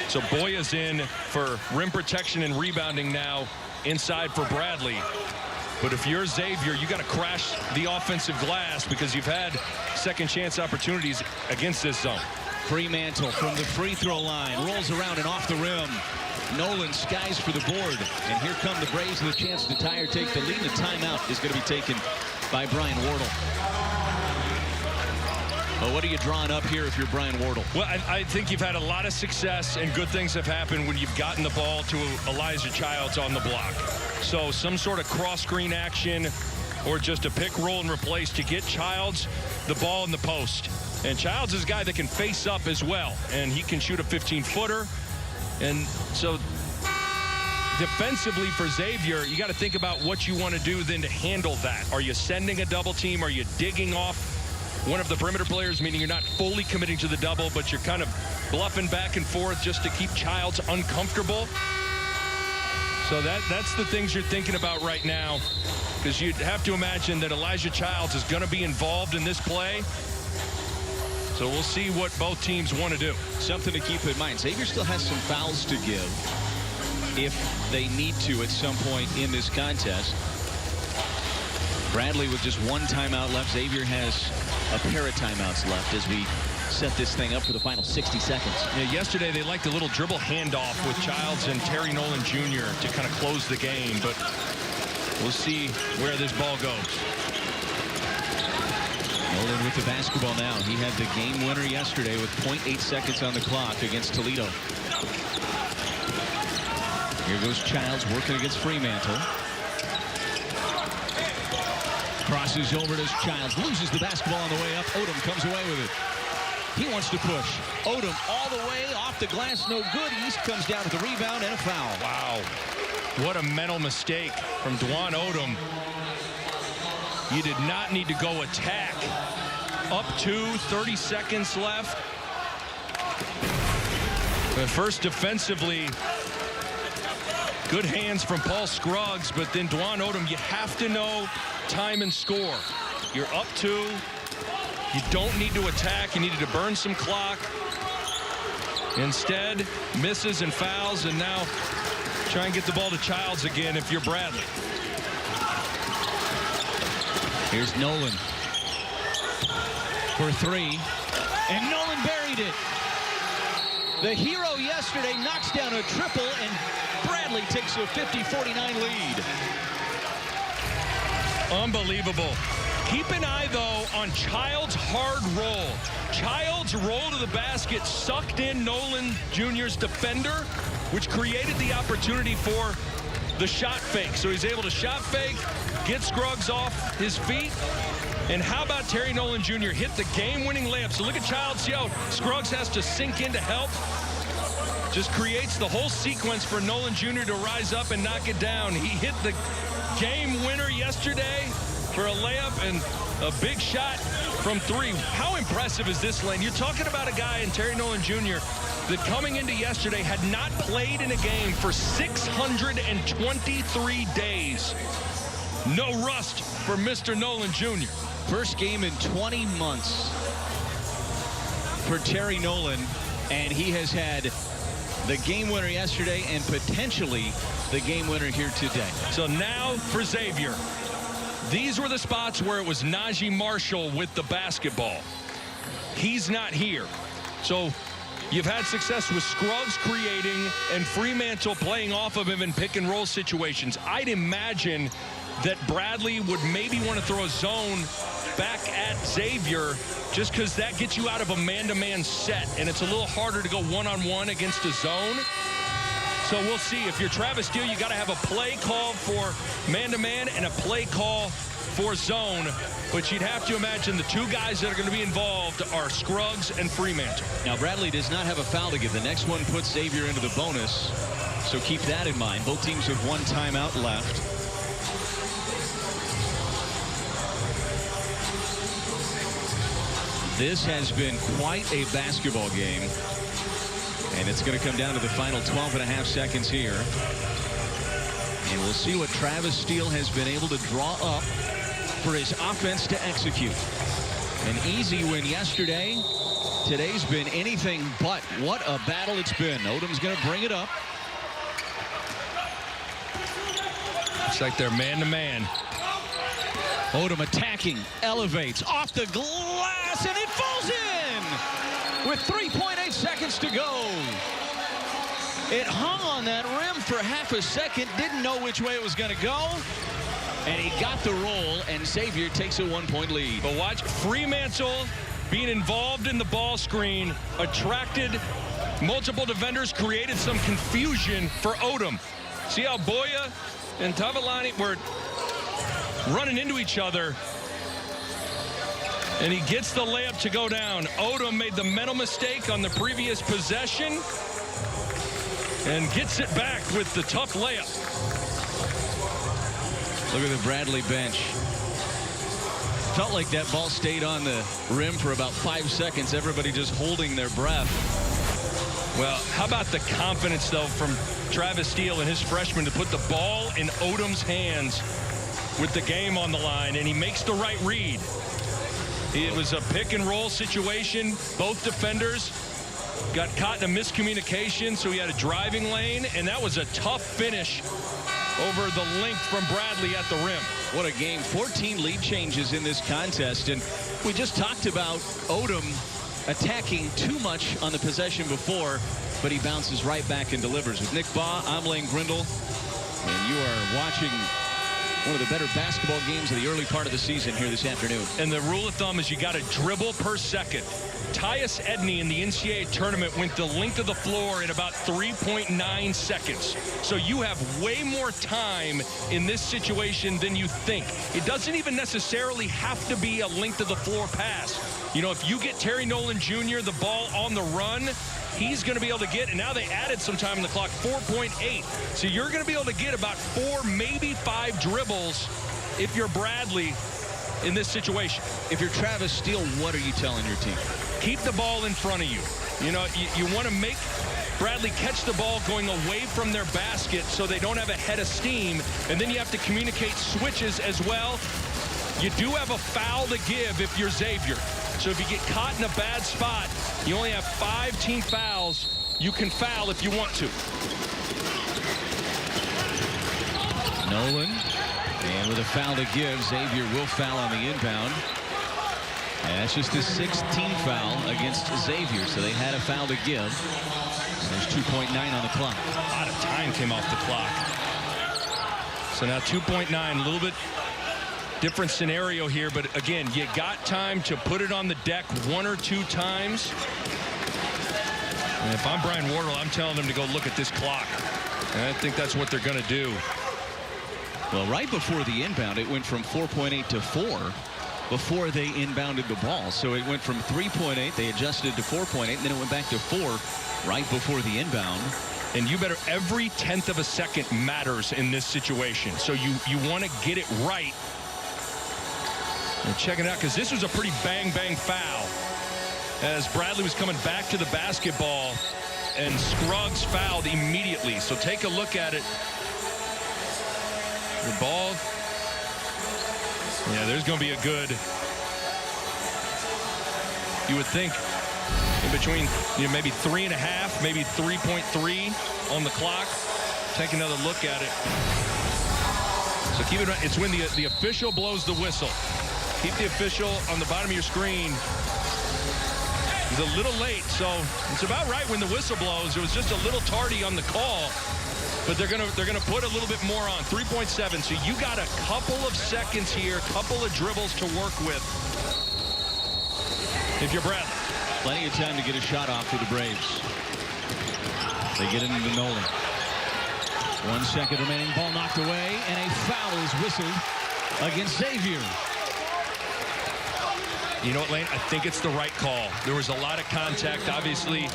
Speaker 2: So Boya's in for rim protection and rebounding now inside for Bradley. But if you're Xavier, you got to crash the offensive glass because you've had second chance opportunities against this zone.
Speaker 1: Fremantle from the free throw line rolls around and off the rim. Nolan skies for the board, and here come the Braves with a chance to tie or take the lead. The timeout is going to be taken by Brian Wardle. Well, what are you drawing up here if you're Brian Wardle?
Speaker 2: Well, I think you've had a lot of success and good things have happened when you've gotten the ball to Elijah Childs on the block. So some sort of cross screen action or just a pick, roll, and replace to get Childs the ball in the post. And Childs is a guy that can face up as well, and he can shoot a 15-footer. And so defensively for Xavier, you got to think about what you want to do then to handle that. Are you sending a double team? Are you digging off one of the perimeter players, meaning you're not fully committing to the double, but you're kind of bluffing back and forth just to keep Childs uncomfortable? So that's the things you're thinking about right now, because you'd have to imagine that Elijah Childs is going to be involved in this play. So we'll see what both teams want to do.
Speaker 1: Something to keep in mind. Xavier still has some fouls to give if they need to at some point in this contest. Bradley with just one timeout left. Xavier has a pair of timeouts left as we set this thing up for the final 60 seconds.
Speaker 2: Yeah, yesterday they liked a little dribble handoff with Childs and Terry Nolan Jr. to kind of close the game, but we'll see where this ball goes.
Speaker 1: Nolan with the basketball now. He had the game winner yesterday with 0.8 seconds on the clock against Toledo. Here goes Childs working against Fremantle. Crosses over to Childs, loses the basketball on the way up. Odom comes away with it. He wants to push. Odom all the way off the glass, no good. East comes down with the rebound and a foul.
Speaker 2: Wow. What a mental mistake from Dwan Odom. You did not need to go attack. Up 30 seconds left. But first defensively, good hands from Paul Scruggs, but then Dwan Odom, you have to know time and score. You're up 2. You don't need to attack. You needed to burn some clock. Instead, misses and fouls, and now try and get the ball to Childs again if you're Bradley.
Speaker 1: Here's Nolan for 3, and Nolan buried it. The hero yesterday knocks down a triple, and Bradley takes a 50-49 lead.
Speaker 2: Unbelievable. Keep an eye, though, on Childs' hard roll. Childs' roll to the basket sucked in Nolan Jr.'s defender, which created the opportunity for the shot fake. So he's able to shot fake, get Scruggs off his feet. And how about Terry Nolan Jr. hit the game-winning layup? So look at Childs. See how Scruggs has to sink in to help. Just creates the whole sequence for Nolan Jr. to rise up and knock it down. He hit the game winner yesterday for a layup and a big shot from 3. How impressive is this lane? You're talking about a guy in Terry Nolan Jr. that coming into yesterday had not played in a game for 623 days. No rust for Mr. Nolan Jr.
Speaker 1: First game in 20 months for Terry Nolan, and he has had the game winner yesterday and potentially the game winner here today.
Speaker 2: So now for Xavier, these were the spots where it was Najee Marshall with the basketball. He's not here. So you've had success with Scruggs creating and Fremantle playing off of him in pick and roll situations. I'd imagine that Bradley would maybe want to throw a zone back at Xavier just because that gets you out of a man-to-man set, and it's a little harder to go one-on-one against a zone. So we'll see. If you're Travis Steele, you got to have a play call for man-to-man and a play call for zone. But you'd have to imagine the 2 guys that are going to be involved are Scruggs and Fremantle.
Speaker 1: Now, Bradley does not have a foul to give. The next one puts Xavier into the bonus. So keep that in mind. Both teams have 1 timeout left. This has been quite a basketball game. And it's going to come down to the final 12.5 seconds here. And we'll see what Travis Steele has been able to draw up for his offense to execute. An easy win yesterday. Today's been anything but. What a battle it's been. Odom's going to bring it up.
Speaker 2: It's like they're man-to-man.
Speaker 1: Odom attacking, elevates, off the glass, and it falls in with 3.8 seconds to go. It hung on that rim for half a second, didn't know which way it was going to go, and he got the roll, and Xavier takes a 1-point lead.
Speaker 2: But watch, Fremantle being involved in the ball screen attracted multiple defenders, created some confusion for Odom. See how Boya and Tavalani were running into each other, and he gets the layup to go down. Odom made the mental mistake on the previous possession and gets it back with the tough layup.
Speaker 1: Look at the Bradley bench. Felt like that ball stayed on the rim for about 5 seconds. Everybody just holding their breath.
Speaker 2: Well, how about the confidence, though, from Travis Steele and his freshman to put the ball in Odom's hands with the game on the line, and he makes the right read. It was a pick-and-roll situation. Both defenders got caught in a miscommunication, so he had a driving lane, and that was a tough finish over the length from Bradley at the rim.
Speaker 1: What a game. 14 lead changes in this contest, and we just talked about Odom attacking too much on the possession before, but he bounces right back and delivers. With Nick Baugh, I'm Lane Grindle, and you are watching one of the better basketball games of the early part of the season here this afternoon.
Speaker 2: And the rule of thumb is you got to dribble per second. Tyus Edney in the NCAA tournament went the length of the floor in about 3.9 seconds. So you have way more time in this situation than you think. It doesn't even necessarily have to be a length of the floor pass. You know, if you get Terry Nolan Jr. the ball on the run, he's going to be able to get, and now they added some time on the clock, 4.8. So you're going to be able to get about 4, maybe 5 dribbles if you're Bradley in this situation.
Speaker 1: If you're Travis Steele, what are you telling your team?
Speaker 2: Keep the ball in front of you. You know, you want to make Bradley catch the ball going away from their basket so they don't have a head of steam, and then you have to communicate switches as well. You do have a foul to give if you're Xavier. So if you get caught in a bad spot, you only have 5 team fouls. You can foul if you want to.
Speaker 1: Nolan, and with a foul to give, Xavier will foul on the inbound. And that's just the 16th foul against Xavier, so they had a foul to give. There's 2.9 on the clock.
Speaker 2: A lot of time came off the clock. So now 2.9, a little bit different scenario here, but again, you got time to put it on the deck 1 or 2 times. And if I'm Brian Wardle, I'm telling them to go look at this clock. And I think that's what they're going to do.
Speaker 1: Well, right before the inbound, it went from 4.8 to 4 before they inbounded the ball. So it went from 3.8, they adjusted to 4.8, and then it went back to 4 right before the inbound.
Speaker 2: And you better, every 1/10 of a second matters in this situation. So you want to get it right. And check it out, because this was a pretty bang-bang foul as Bradley was coming back to the basketball, and Scruggs fouled immediately. So take a look at it. The ball, yeah, there's going to be a good, you would think, in between, you know, maybe 3.5, maybe 3.3 on the clock. Take another look at it. So keep it, it's when the official blows the whistle. Keep the official on the bottom of your screen. He's a little late, so it's about right when the whistle blows. It was just a little tardy on the call, but they're gonna put a little bit more on. 3.7. So you got a couple of seconds here, couple of dribbles to work with. If you're Bradley,
Speaker 1: Plenty of time to get a shot off for the Braves. They get into Nolan. 1 second remaining, ball knocked away, and a foul is whistled against Xavier.
Speaker 2: You know what, Lane? I think it's the right call. There was a lot of contact. Obviously,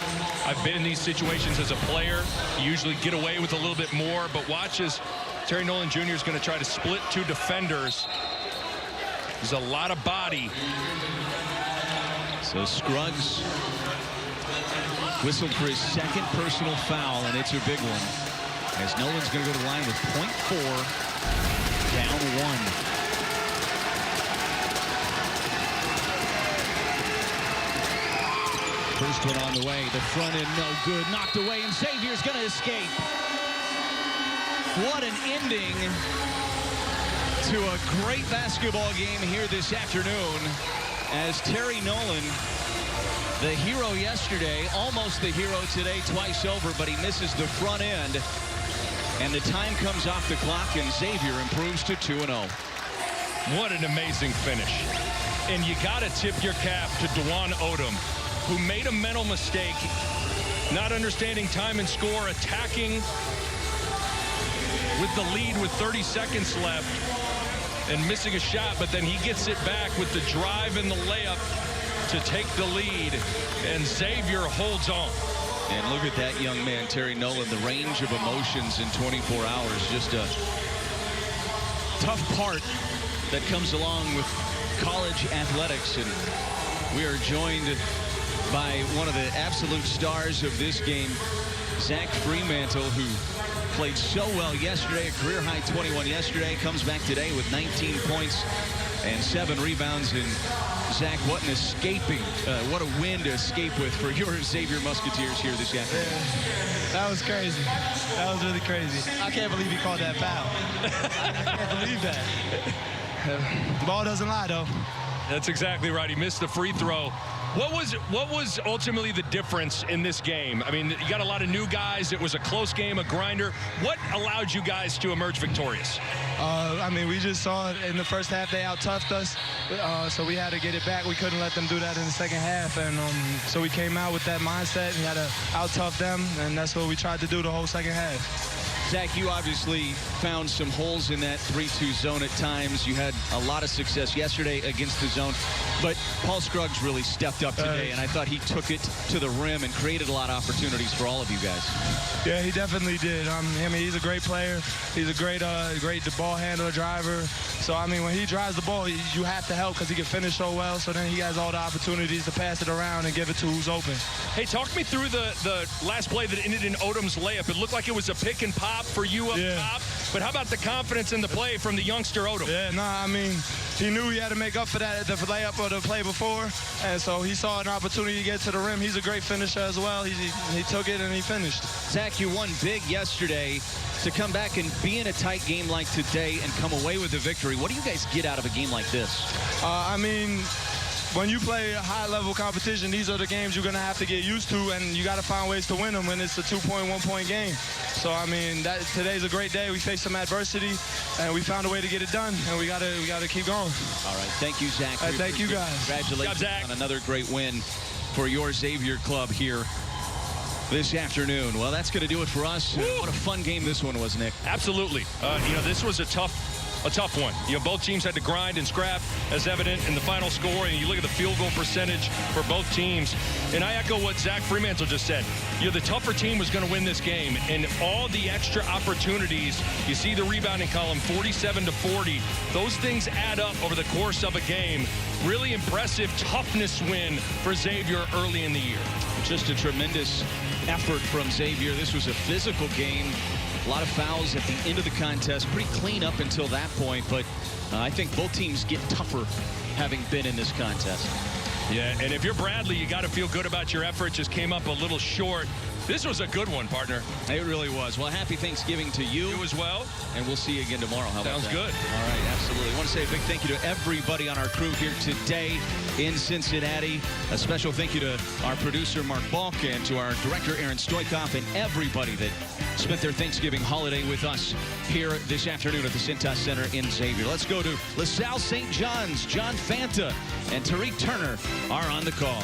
Speaker 2: I've been in these situations as a player. You usually get away with a little bit more, but watch as Terry Nolan Jr. is going to try to split 2 defenders. There's a lot of body.
Speaker 1: So Scruggs whistled for his 2nd personal foul, and it's a big one. As Nolan's going to go to the line with .4, down 1. First one on the way. The front end, no good. Knocked away, and Xavier's going to escape. What an ending to a great basketball game here this afternoon, as Terry Nolan, the hero yesterday, almost the hero today, twice over, but he misses the front end. And the time comes off the clock, and Xavier improves to 2-0.
Speaker 2: What an amazing finish. And you got to tip your cap to Dwan Odom, who made a mental mistake, not understanding time and score, attacking with the lead with 30 seconds left and missing a shot, but then he gets it back with the drive and the layup to take the lead, and Xavier holds on.
Speaker 1: And look at that young man, Terry Nolan, the range of emotions in 24 hours. Just a tough part that comes along with college athletics. And we are joined by one of the absolute stars of this game, Zach Fremantle, who played so well yesterday, a career-high 21 yesterday, comes back today with 19 points and 7 rebounds. And Zach, what an what a win to escape with for your Xavier Musketeers here this afternoon.
Speaker 5: Yeah, that was crazy. That was really crazy. I can't believe he called that foul. I can't believe that. The ball doesn't lie, though.
Speaker 2: That's exactly right. He missed the free throw. What was ultimately the difference in this game? I mean, you got a lot of new guys. It was a close game, a grinder. What allowed you guys to emerge victorious?
Speaker 5: I mean, we just saw it in the first half. They out-toughed us, so we had to get it back. We couldn't let them do that in the second half, and so we came out with that mindset. We had to out-tough them, and that's what we tried to do the whole second half.
Speaker 1: Zach, you obviously found some holes in that 3-2 zone at times. You had a lot of success yesterday against the zone, but Paul Scruggs really stepped up today, and I thought he took it to the rim and created a lot of opportunities for all of you guys.
Speaker 5: Yeah, he definitely did. I mean, he's a great player. He's a great ball handler, driver. So, I mean, when he drives the ball, you have to help because he can finish so well. So then he has all the opportunities to pass it around and give it to who's open.
Speaker 2: Hey, talk me through the last play that ended in Odom's layup. It looked like it was a pick and pop for you up top. But how about the confidence in the play from the youngster Odom?
Speaker 5: Yeah, I mean, he knew he had to make up for that, the layup or the play before. And so he saw an opportunity to get to the rim. He's a great finisher as well. He took it and he finished.
Speaker 1: Zach, you won big yesterday. To come back and be in a tight game like today and come away with a victory, what do you guys get out of a game like this?
Speaker 5: I mean, when you play a high-level competition, these are the games you're going to have to get used to, and you got to find ways to win them when it's a 2-point, 1-point game. So, I mean, today's a great day. We faced some adversity, and we found a way to get it done, and we got to keep going.
Speaker 1: All right. Thank you, Zach.
Speaker 5: Thank you, guys.
Speaker 1: Congratulations
Speaker 2: Zach.
Speaker 1: on another great win for your Xavier club here this afternoon. Well, that's going to do it for us. What a fun game this one was, Nick.
Speaker 2: Absolutely. This was a tough one. Both teams had to grind and scrap, as evident in the final score. And you look at the field goal percentage for both teams. And I echo what Zach Fremantle just said. The tougher team was going to win this game. And all the extra opportunities, you see the rebounding column, 47-40. Those things add up over the course of a game. Really impressive toughness win for Xavier early in the year.
Speaker 1: Just a tremendous effort from Xavier. This was a physical game. A lot of fouls at the end of the contest. Pretty clean up until that point, but I think both teams get tougher having been in this contest.
Speaker 2: Yeah, and if you're Bradley, you got to feel good about your effort. Just came up a little short. This was a good one, partner.
Speaker 1: It really was. Well, happy Thanksgiving to you.
Speaker 2: You as well.
Speaker 1: And we'll see you again tomorrow. How about that?
Speaker 2: Sounds good.
Speaker 1: All right, absolutely. I want to say a big thank you to everybody on our crew here today in Cincinnati. A special thank you to our producer, Mark Balk, and to our director, Aaron Stoikoff, and everybody that spent their Thanksgiving holiday with us here this afternoon at the Cintas Center in Xavier. Let's go to LaSalle St. John's. John Fanta and Tariq Turner are on the call.